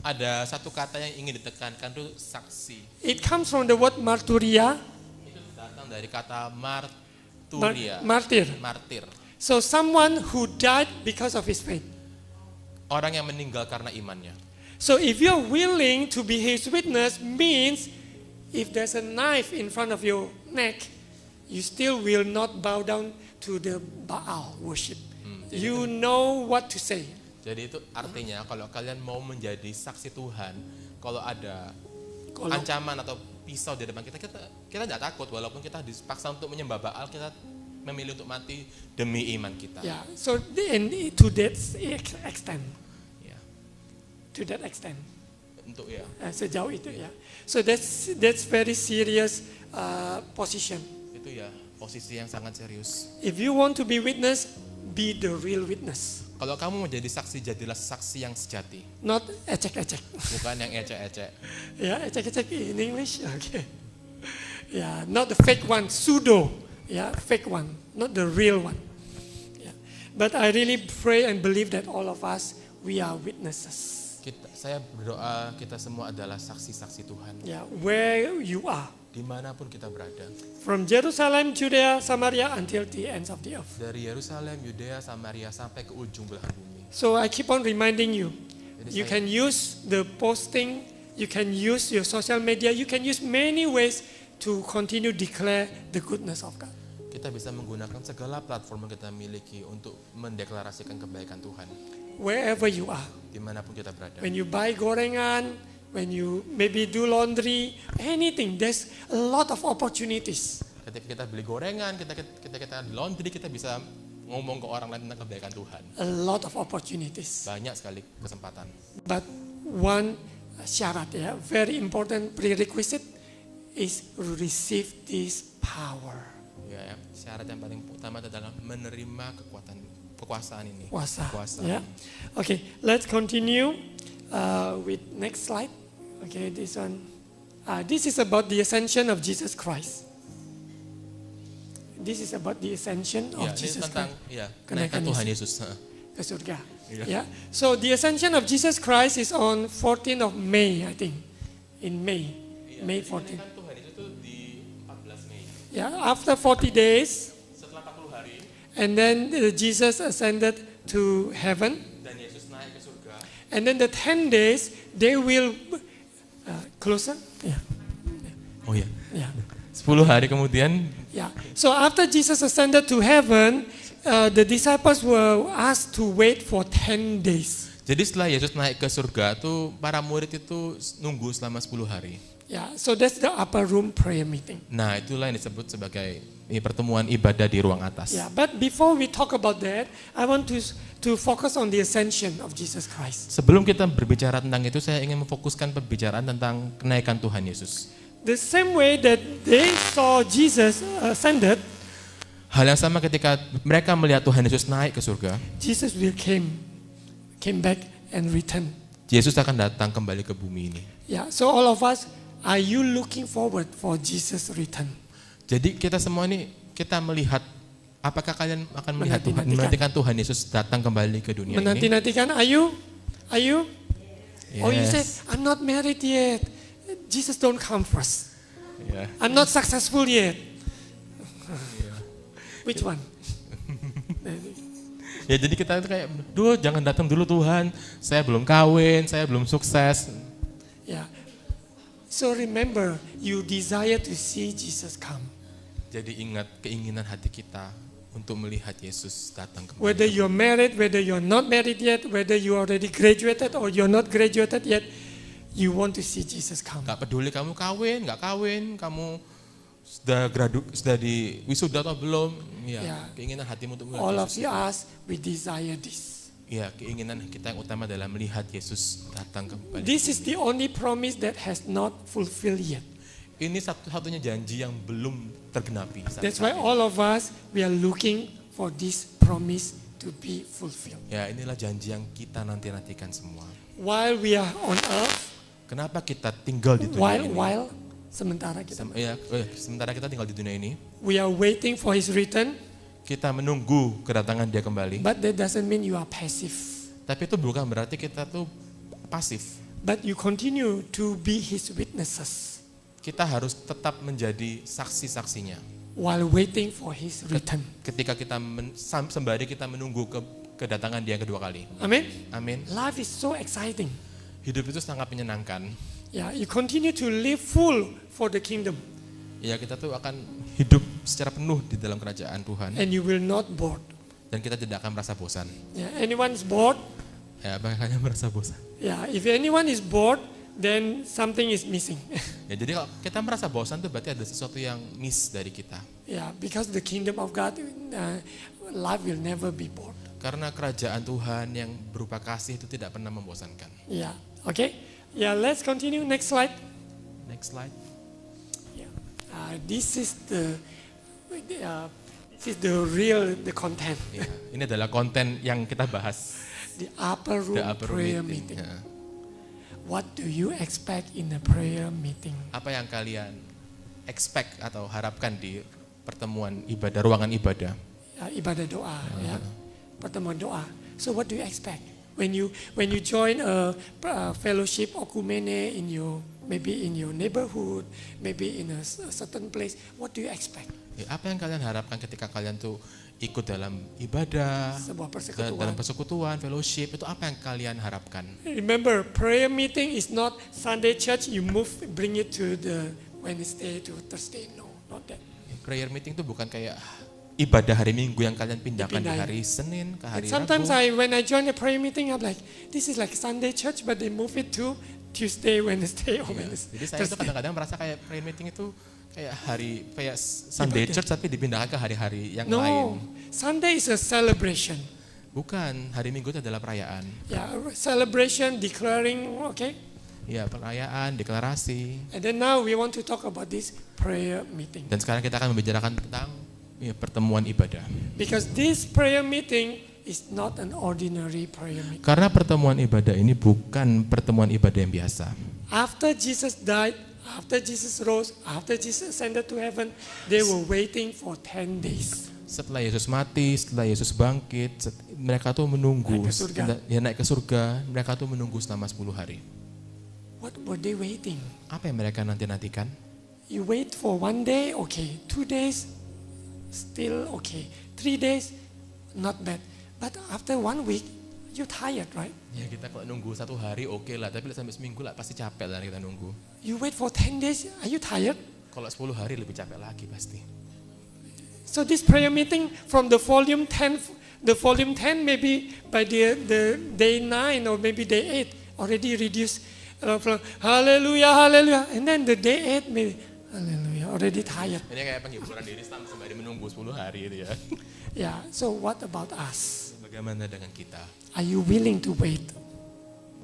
Ada satu kata yang ingin ditekankan itu saksi. It comes from the word marturia, Itu datang dari kata marturia, martyr. martir. So someone who died because of his faith. Orang yang meninggal karena imannya. So if you're willing to be his witness, means if there's a knife in front of your neck, you still will not bow down to the Baal worship. You know what to say. Jadi itu artinya kalau kalian mau menjadi saksi Tuhan, kalau ada Kalau- ancaman atau pisau di depan kita tidak takut, walaupun kita dipaksa untuk menyembah Baal, kita memilih untuk mati demi iman kita. Yeah. So and to that extent, Ya, to that extent, untuk ya. sejauh itu ya. So that's very serious position. Itu ya posisi yang sangat serius. If you want to be witness, be the real witness, Kalau kamu menjadi saksi, jadilah saksi yang sejati, not ecek-ecek. bukan yang ecek-ecek. Yeah, ecek-ecek in English. Okay. Yeah, not the fake one, pseudo. Yeah, fake one, not the real one. Yeah. But I really pray and believe that all of us, we are witnesses. Saya berdoa kita semua adalah saksi-saksi Tuhan, Yeah, where you are. dimanapun kita berada. From Jerusalem, Judea, Samaria until the ends of the earth. Dari Yerusalem, Yudea, Samaria sampai ke ujung belahan bumi. So I keep on reminding you, Jadi you saya- can use the posting, you can use your social media, you can use many ways to continue declare the goodness of God. Kita bisa menggunakan segala platform yang kita miliki untuk mendeklarasikan kebaikan Tuhan, Wherever you are. dimanapun kita berada. When you buy gorengan, when you maybe do laundry, anything, there's a lot of opportunities. Ketika kita beli gorengan, kita di laundry, kita bisa ngomong ke orang lain tentang kebaikan Tuhan. A lot of opportunities. Banyak sekali kesempatan. But one syarat, ya, very important prerequisite is receive this power. Ya, syarat yang paling utama adalah menerima kekuasaan ini. Kuasa. Kuasa. Yeah. Okay, let's continue with next slide. Okay, this one. This is about the ascension of Jesus Christ. This is about the ascension Ya, of ini Jesus tentang Christ ya, Kenaikan kenaikan Tuhan Yesus. ke surga. Iya. Yeah. So the ascension of Jesus Christ is on 14th of May, I think. In May. May 14. Kenaikan Tuhan Yesus itu di 14 Mei. Yeah, after 40 days, Setelah 40 hari and then Jesus ascended to heaven. dan Yesus naik ke surga. And then the 10 days, they will closer. Yeah, Oh ya. yeah, 10 hari kemudian yeah. So after Jesus ascended to heaven, the disciples were asked to wait for 10 days. jadi setelah Yesus naik ke surga tuh para murid itu nunggu selama 10 hari. Yeah, so that's the upper room prayer meeting. Nah, itulah yang disebut sebagai pertemuan ibadah di ruang atas. Yeah, but before we talk about that, I want to focus on the ascension of Jesus Christ. Sebelum kita berbicara tentang itu, saya ingin memfokuskan pembicaraan tentang kenaikan Tuhan Yesus. The same way that they saw Jesus ascended, Hal yang sama ketika mereka melihat Tuhan Yesus naik ke surga, Jesus will came back and return. Yesus akan datang kembali ke bumi ini. Yeah, so all of us, are you looking forward for Jesus' return? Jadi kita semua ini kita melihat, apakah kalian akan melihat Tuhan, Menanti-nantikan. menantikan Tuhan Yesus datang kembali ke dunia ini? Menanti-nantikan, are you? Oh, you said, Yes. I'm not married yet. Jesus don't come first. Ya. I'm not successful yet. Which one? Ya, jadi kita itu kayak, duh jangan datang dulu Tuhan, saya belum kawin, saya belum sukses. Yeah. So remember, you desire to see Jesus come. Jadi ingat keinginan hati kita untuk melihat Yesus datang kembali. Whether you're married, whether you're not married yet, whether you already graduated or you're not graduated yet, you want to see Jesus come. Gak peduli kamu kawin, gak kawin, kamu sudah di wisuda atau belum, ya, Ya. keinginan hatimu untuk melihat All of Yesus. us, we desire this. Ya, keinginan kita yang utama adalah melihat Yesus datang kembali. This is the only promise that has not fulfilled yet. Ini satu-satunya janji yang belum tergenapi. That's why all of us, we are looking for this promise to be fulfilled. Ya, inilah janji yang kita nantikan semua. While we are on earth, Kenapa kita tinggal di dunia ini? while sementara kita, Sementara kita tinggal di dunia ini, we are waiting for His return, kita menunggu kedatangan Dia kembali. but that doesn't mean you are passive. Tapi itu bukan berarti kita tuh pasif. But you continue to be His witnesses Kita harus tetap menjadi saksi-saksinya. while waiting for His return. Ketika kita sembari kita menunggu kedatangan Dia yang kedua kali. Amen. Amin. Life is so exciting. Hidup itu sangat menyenangkan. Yeah, you continue to live full for the kingdom, Ya, kita tuh akan hidup secara penuh di dalam kerajaan Tuhan and you will not bored. dan kita tidak akan merasa bosan. Yeah, anyone is bored? Ya, apakah kalian merasa bosan? Yeah, if anyone is bored, then something is missing. Ya, jadi kalau kita merasa bosan tuh berarti ada sesuatu yang miss dari kita. Yeah, because the kingdom of God, life will never be bored. Karena kerajaan Tuhan yang berupa kasih itu tidak pernah membosankan. Yeah, okay. Yeah, let's continue. Next slide. Next slide. Yeah, this is the real content. Ya, ini adalah konten yang kita bahas. The upper room The upper room prayer meeting. meeting. Ya. What do you expect in a prayer meeting? Apa yang kalian expect atau harapkan di pertemuan ibadah, ruangan ibadah? Ibadah doa, ya. Pertemuan doa. So what do you expect when you join a fellowship okumene in your maybe in your neighborhood, maybe in a certain place? What do you expect? Ya, apa yang kalian harapkan ketika kalian tuh ikut dalam ibadah, Sebuah persekutuan. dalam persekutuan, fellowship, itu apa yang kalian harapkan? Remember, prayer meeting is not Sunday church. You bring it to the Wednesday to Thursday. No, not that. Prayer meeting itu bukan kayak ibadah hari Minggu yang kalian pindahkan di Dipindahin. hari Senin ke hari And sometimes Rabu. when I join a prayer meeting, I'm like, this is like Sunday church, but they move it to Tuesday, Wednesday, or Ya, Wednesday. jadi saya tuh kadang-kadang merasa kayak prayer meeting itu kayak Sunday Ibadah. church tapi dipindahkan ke hari-hari yang No, lain. Sunday is a celebration. Bukan, hari Minggu itu adalah perayaan. Yeah, celebration, declaring, okay? Ya, perayaan, deklarasi. And then now we want to talk about this prayer meeting. Dan sekarang kita akan membicarakan tentang pertemuan ibadah. Because this prayer meeting is not an ordinary prayer meeting. Karena pertemuan ibadah ini bukan pertemuan ibadah yang biasa. After Jesus died, after Jesus rose, after Jesus ascended to heaven, they were waiting for 10 days. Setelah Yesus mati, setelah Yesus bangkit, mereka tuh menunggu, Naik ke surga. naik ke surga, mereka tuh menunggu selama 10 hari. What were they waiting? Apa yang mereka nantikan? You wait for 1 day, okay. 2 days, still okay. 3 days, not bad. But after 1 week, you're tired, right? Ya, kita kalau nunggu 1 hari oke lah, tapi sampai seminggu lah pasti capek lah kita nunggu. You wait for 10 days, are you tired? Kalau 10 hari lebih capek lagi pasti. So this prayer meeting from the volume 10 maybe by the day 9 or maybe day 8 already reduced from hallelujah, hallelujah. And then the day 8 maybe hallelujah, already tired. Ini kayak penghiburan diri sembari menunggu 10 hari itu ya. Yeah, so what about us? Bagaimana dengan kita? Are you willing to wait?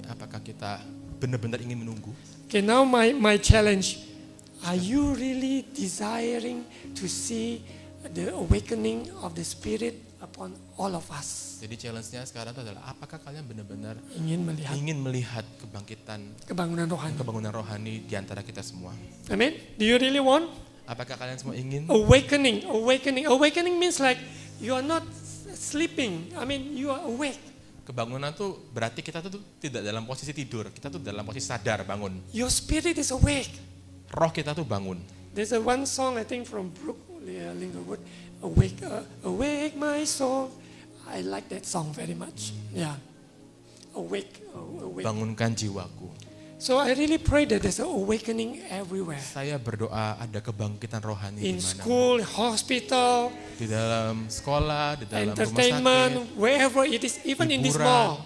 Apakah kita benar-benar ingin menunggu? Okay, now my challenge. Are you really desiring to see the awakening of the Spirit upon all of us? Jadi challenge-nya sekarang itu adalah apakah kalian benar-benar Ingin melihat kebangkitan, kebangunan rohani. kebangunan rohani di antara kita semua? Amen. Do you really want Apakah kalian semua ingin? awakening? Awakening means like you are not sleeping. I mean, you are awake. Kebangunan tuh berarti kita tuh tidak dalam posisi tidur, kita tuh dalam posisi sadar bangun. Your spirit is awake. Roh kita tuh bangun. There's one song I think from Brooke Lingerwood, awake my soul. I like that song very much. Yeah, awake. Bangunkan jiwaku. So I really pray that there's an awakening everywhere. Saya berdoa ada kebangkitan rohani In di mana? school, hospital, Di dalam sekolah, di dalam rumah entertainment, sakit, wherever it is, even in this hiburan, mall.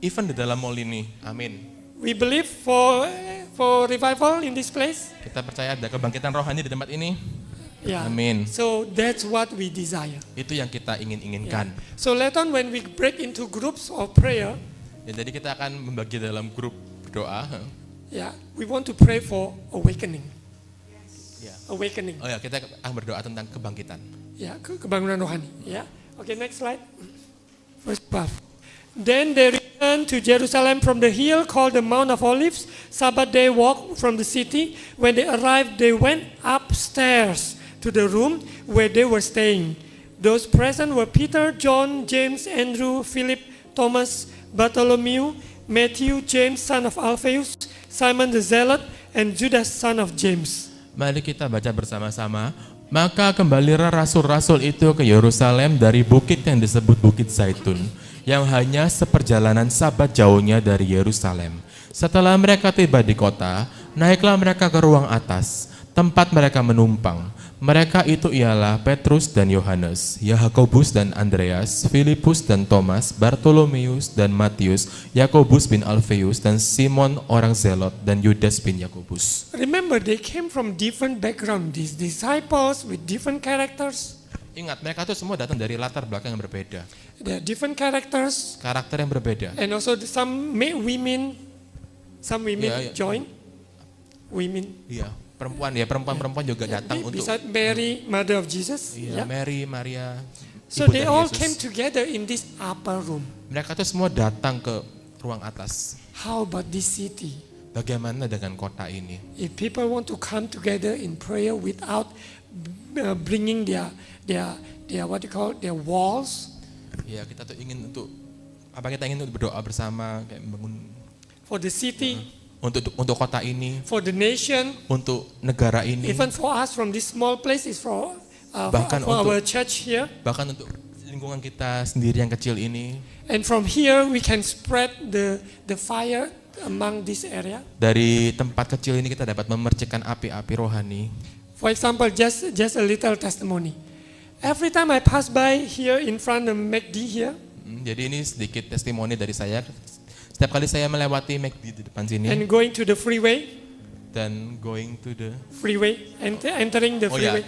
even di dalam mall ini. Amin. We believe for revival in this place. Kita percaya ada kebangkitan rohani di tempat ini. Yeah. Amin. So that's what we desire. Itu yang kita inginkan. So later on when we break into groups of prayer, Ya, jadi kita akan membagi dalam grup berdoa. we want to pray for awakening. Ya. Awakening. Oh ya, kita akan berdoa tentang kebangkitan. Kebangunan rohani. Okay, next slide. First part. Then they returned to Jerusalem from the hill called the Mount of Olives. Sabbath day walk from the city. When they arrived, they went upstairs to the room where they were staying. Those present were Peter, John, James, Andrew, Philip, Thomas, Bartholomew, Matthew, James, son of Alphaeus, Simon the Zealot, and Judas, son of James. Mari kita baca bersama-sama. Maka kembalilah rasul-rasul itu ke Yerusalem dari bukit yang disebut Bukit Zaitun, yang hanya seperjalanan Sabat jauhnya dari Yerusalem. Setelah mereka tiba di kota, naiklah mereka ke ruang atas, tempat mereka menumpang. Mereka itu ialah Petrus dan Yohanes, Yakobus dan Andreas, Filipus dan Thomas, Bartolomeus dan Matius, Yakobus bin Alfeus dan Simon orang Zelot dan Yudas bin Yakobus. Remember, they came from different background. These disciples with different characters. Ingat, mereka itu semua datang dari latar belakang yang berbeda, They are different characters, karakter yang berbeda. and also some women Yeah. join. Women. Iya, perempuan juga datang untuk. Beside Mary, mother of Jesus. Iya, Mary, Maria. So ibu they dari all Yesus. came together in this upper room. Mereka tuh semua datang ke ruang atas. How about this city? Bagaimana dengan kota ini? If people want to come together in prayer without bringing their what you call their walls, Ya, kita tuh ingin untuk kita ingin untuk berdoa bersama, kayak membangun for the city, untuk kota ini, for the nation, untuk negara ini, even for us from this small place is for Bahkan for untuk- our church here. bahkan untuk lingkungan kita sendiri yang kecil ini. And from here we can spread the fire among this area. Dari tempat kecil ini kita dapat memercikan api-api rohani. For example, just a little testimony. Every time I pass by here in front of McD here, Jadi ini sedikit testimoni dari saya. Setiap kali saya melewati McD di depan sini and going to the freeway, dan going to the entering the freeway.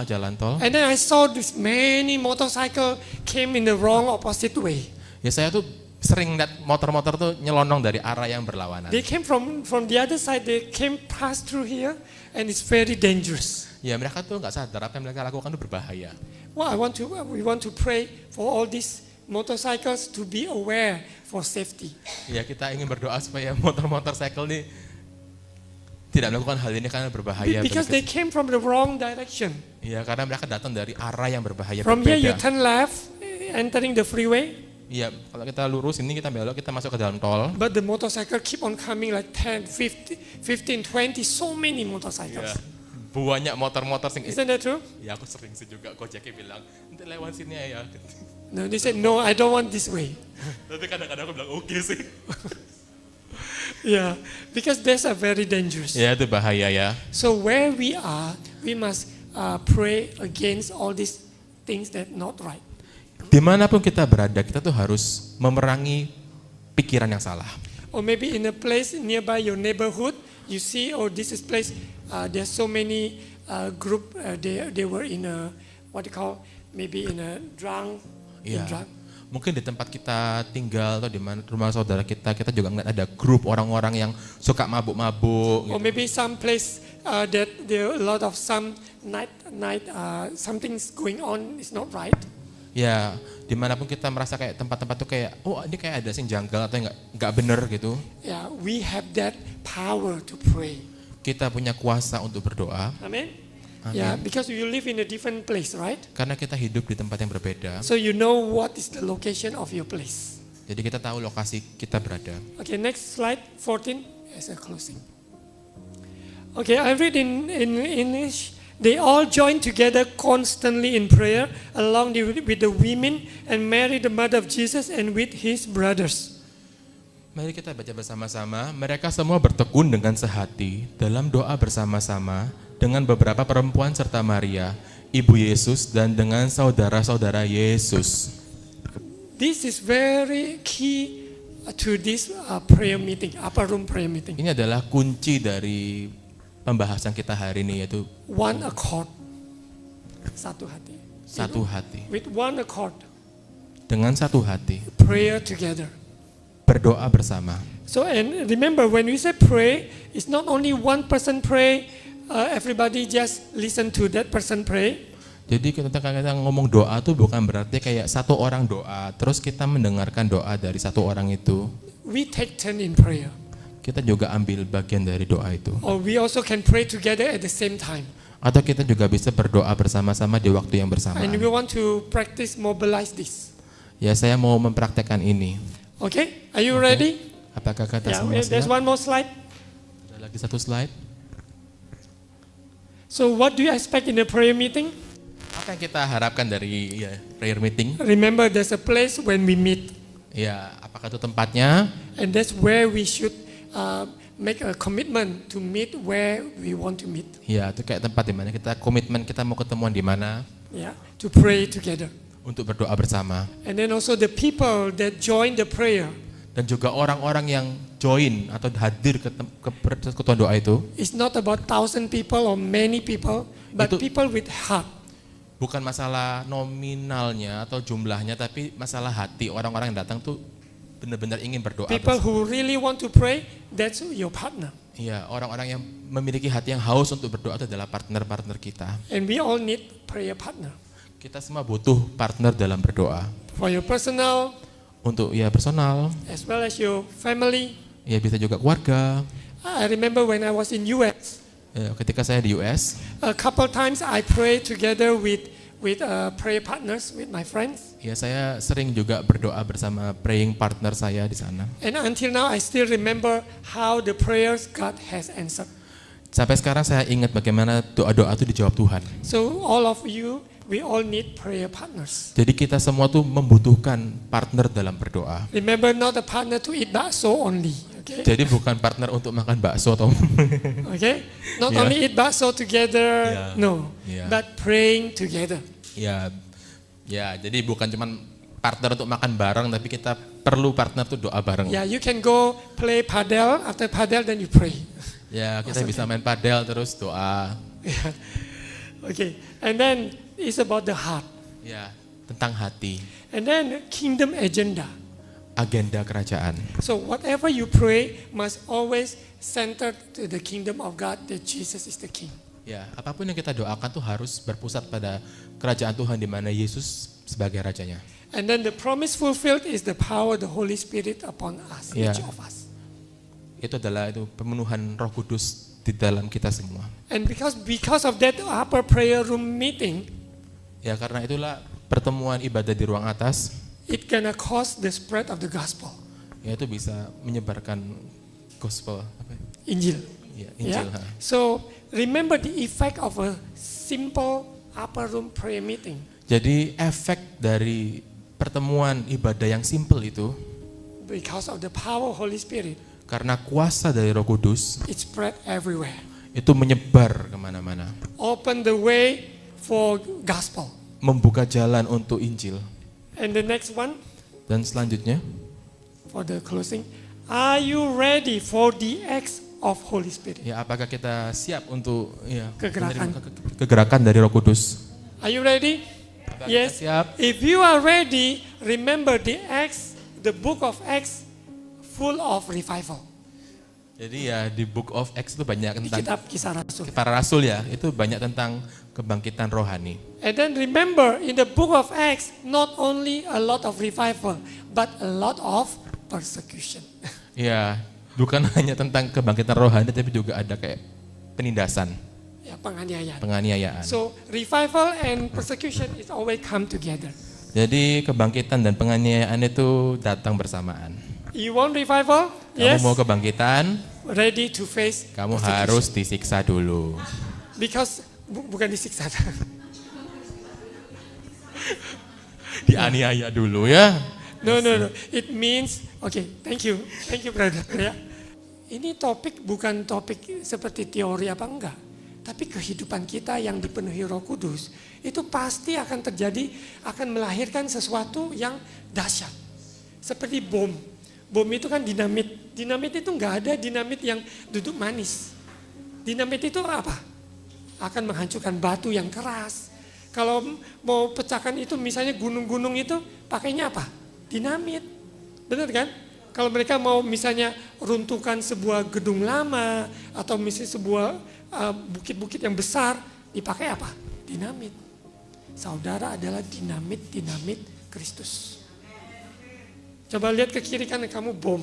jalan tol. And then I saw this many motorcycle came in the wrong opposite way. Ya, saya tuh sering lihat motor-motor tuh nyelonong dari arah yang berlawanan. They came from the other side. They came past through here, and it's very dangerous. Ya, mereka tuh nggak sadar apa yang mereka lakukan itu berbahaya. Well, we want to pray for all these motorcycles to be aware for safety. Ya, kita ingin berdoa supaya motor-motor cycle ini tidak melakukan hal ini karena berbahaya. Because they came from the wrong direction. Ya, karena mereka datang dari arah yang berbahaya From here you berbeda. turn left, entering the freeway, Iya, kalau kita lurus ini kita belok, kita masuk ke dalam tol. but the motorcycle keep on coming like 10, 15, 20, so many motorcycles. Ya, banyak motor-motor sing. Isn't that true? Ya, aku sering sih juga Gojeknya bilang, nanti lewat sini ya. No, they said, no, I don't want this way. Tapi kadang-kadang aku bilang oke sih. Yeah, because that's a very dangerous. Ya, itu bahaya ya. So where we are, we must pray against all these things that not right. Dimanapun kita berada, kita tuh harus memerangi pikiran yang salah. Or maybe in a place nearby your neighborhood, you see, oh, this is place, there's so many group, they were in a, what you call, maybe in a drunk, Iya. in drunk. Mungkin di tempat kita tinggal atau di mana rumah saudara kita juga ngeliat ada grup orang-orang yang suka mabuk-mabuk. Or maybe some place that there are a lot of some night something's going on is not right. Ya, dimanapun kita merasa kayak tempat-tempat tuh kayak, oh ini kayak ada yang janggal atau nggak bener gitu. Yeah, we have that power to pray. Kita punya kuasa untuk berdoa. Amen. Amen. Yeah, because you live in a different place, right? Karena kita hidup di tempat yang berbeda. So you know what is the location of your place. Jadi kita tahu lokasi kita berada. Okay, next slide, 14 as a closing. Okay, I read in English. They all joined together constantly in prayer along with the women and Mary, the mother of Jesus, and with his brothers. Mari kita baca bersama-sama. Mereka semua bertekun dengan sehati dalam doa bersama-sama dengan beberapa perempuan serta Maria, ibu Yesus, dan dengan saudara-saudara Yesus. This is very key to this prayer meeting, upper room prayer meeting. Ini adalah kunci dari pembahasan kita hari ini, yaitu One accord. Satu hati. satu hati. With one accord, Dengan satu hati, prayer together. berdoa bersama. So and remember, when we say pray, it's not only one person pray, everybody just listen to that person pray. Jadi kita ngomong doa tuh bukan berarti kayak satu orang doa, terus kita mendengarkan doa dari satu orang itu. We take turn in prayer. Kita juga ambil bagian dari doa itu. Or we also can pray together at the same time. Atau kita juga bisa berdoa bersama-sama di waktu yang And bersamaan. we want to practice, mobilize this. Ya, saya mau mempraktekkan ini. Okay, are you ready? Apakah kata Yeah, semua there's siap? one more slide. Ada lagi satu slide. So what do you expect in a prayer meeting? Apa yang kita harapkan dari prayer meeting? Remember, there's a place when we meet. Ya, apakah itu tempatnya? And that's where we should make a commitment to meet where we want to meet. Ya, itu kayak tempat di mana kita komitmen kita mau ketemuan di mana Yeah, to pray together. untuk berdoa bersama. And then also the people that join the prayer. Dan juga orang-orang yang join atau hadir ke persekutuan doa itu It's not about 1,000 people or many people, but Itu- people with heart. bukan masalah nominalnya atau jumlahnya, tapi masalah hati orang-orang yang datang tuh benar-benar ingin berdoa. People who really want to pray, that's your partner. Iya, orang-orang yang memiliki hati yang haus untuk berdoa itu adalah partner-partner kita. And we all need prayer partner. Kita semua butuh partner dalam berdoa. For your personal, Untuk personal, as well as your family. ya bisa juga keluarga. I remember when I was in US, Ketika saya di US, a couple times I prayed together with prayer partners, with my friends. ya saya sering juga berdoa bersama praying partner saya di sana. And until now, I still remember how the prayers God has answered. Sampai sekarang saya ingat bagaimana doa-doa itu dijawab Tuhan. So all of you, we all need prayer partners. Jadi kita semua tuh membutuhkan partner dalam berdoa. Remember, not a partner to eat bakso only. Okay? Jadi bukan partner untuk makan bakso atau Okay? Not Yeah. only eat bakso together, Yeah. no, Yeah. but praying together. ya jadi bukan cuman partner untuk makan bareng, tapi kita perlu partner tuh doa bareng. Yeah, you can go play padel. After padel, then you pray. Ya, kita bisa main padel terus doa. Yeah. Okay, and then it's about the heart. Ya, tentang hati, And then kingdom agenda. agenda kerajaan. So whatever you pray must always center to the kingdom of God, that Jesus is the King. Ya, apapun yang kita doakan tuh harus berpusat pada kerajaan Tuhan di mana Yesus sebagai rajanya. And then the promise fulfilled is the power of the Holy Spirit upon us, Yeah. each of us. Itu adalah pemenuhan Roh Kudus di dalam kita semua. And because of that upper prayer room meeting, Ya, karena itulah pertemuan ibadah di ruang atas, it gonna cause the spread of the gospel, ya itu bisa menyebarkan gospel, Injil. Ya, Injil. Yeah? So remember the effect of a simple upper room prayer meeting. Jadi efek dari pertemuan ibadah yang simple itu, Because of the power of Holy Spirit, karena kuasa dari Roh Kudus, it spread everywhere. itu menyebar kemana-mana. Open the way for gospel. Membuka jalan untuk Injil. And the next one, Dan selanjutnya, for the closing, are you ready for the acts of Holy Spirit? ya apakah kita siap untuk Kegerakan. menerima kegerakan dari Roh Kudus? Are you ready? Apakah Yes. kita siap? If you are ready, remember the book of Acts full of revival. Jadi ya di Book of Acts itu banyak Di tentang kitab Kisah Rasul. para rasul ya, itu banyak tentang kebangkitan rohani. And then remember, in the book of Acts, not only a lot of revival, but a lot of persecution. Ya, bukan hanya tentang kebangkitan rohani, tapi juga ada kayak penindasan, Ya, penganiayaan. penganiayaan. So revival and persecution is always come together. Jadi kebangkitan dan penganiayaan itu datang bersamaan. You want revival? Kamu Yes. mau kebangkitan, Ready to face kamu persecution. harus disiksa dulu. Because bukan disiksa. Dianiaya dulu ya. No. It means, thank you brother. Ya. Ini topik bukan topik seperti teori apa enggak. Tapi kehidupan kita yang dipenuhi Roh Kudus, itu pasti akan terjadi, akan melahirkan sesuatu yang dahsyat. Seperti bom. Bom itu kan dinamit. Dinamit itu enggak ada dinamit yang duduk manis. Dinamit itu apa? Akan menghancurkan batu yang keras. Kalau mau pecahkan itu misalnya gunung-gunung itu pakainya apa? Dinamit. Benar kan? Kalau mereka mau misalnya runtuhkan sebuah gedung lama atau misalnya sebuah bukit-bukit yang besar, dipakai apa? Dinamit. Saudara adalah dinamit Kristus. Coba lihat ke kiri kanan kamu bom.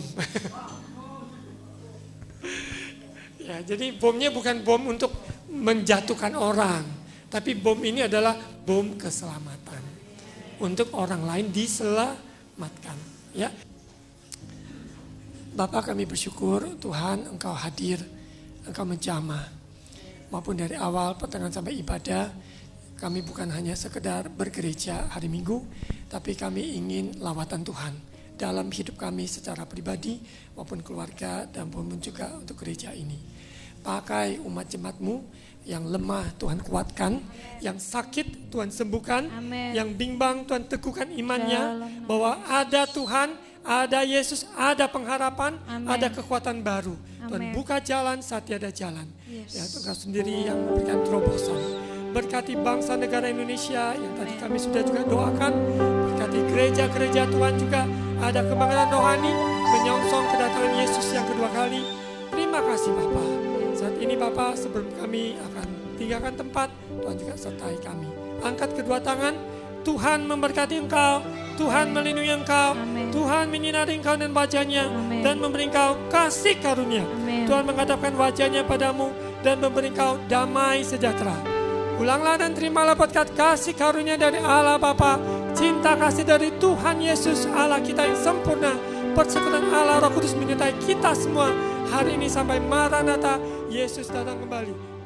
Ya, jadi bomnya bukan bom untuk menjatuhkan orang, tapi bom ini adalah bom keselamatan. Untuk orang lain diselamatkan. Ya. Bapak, kami bersyukur Tuhan Engkau hadir, Engkau menjamah. Maupun dari awal pertengahan sampai ibadah, kami bukan hanya sekedar bergereja hari Minggu, tapi kami ingin lawatan Tuhan dalam hidup kami secara pribadi maupun keluarga dan maupun juga untuk gereja ini. Pakai umat jemaat-Mu yang lemah Tuhan kuatkan, yang sakit Tuhan sembuhkan, Amen. yang bimbang Tuhan teguhkan imannya bahwa ada Tuhan, ada Yesus, ada pengharapan, Amen. ada kekuatan baru. Tuhan Amen. buka jalan saat tiada jalan. Yes. Ya, Tuhan sendiri yang memberikan terobosan. Berkati bangsa negara Indonesia yang tadi kami sudah juga doakan. Berkati gereja-gereja Tuhan juga ada kebangkitan rohani menyongsong kedatangan Yesus yang kedua kali. Terima kasih Bapa. Saat ini Bapa, sebelum kami akan tinggalkan tempat, Tuhan juga sertai kami. Angkat kedua tangan, Tuhan memberkati engkau, Tuhan melindungi engkau, Amen. Tuhan menyinari engkau dan wajahnya, Amen. dan memberi engkau kasih karunia. Amen. Tuhan menghadapkan wajahnya padamu dan memberi engkau damai sejahtera. Ulanglah dan terimalah berkat kasih karunia dari Allah Bapa, cinta kasih dari Tuhan Yesus Allah kita yang sempurna, persekutuan Allah Roh Kudus menyertai kita semua hari ini sampai Maranatha, Yesus datang kembali.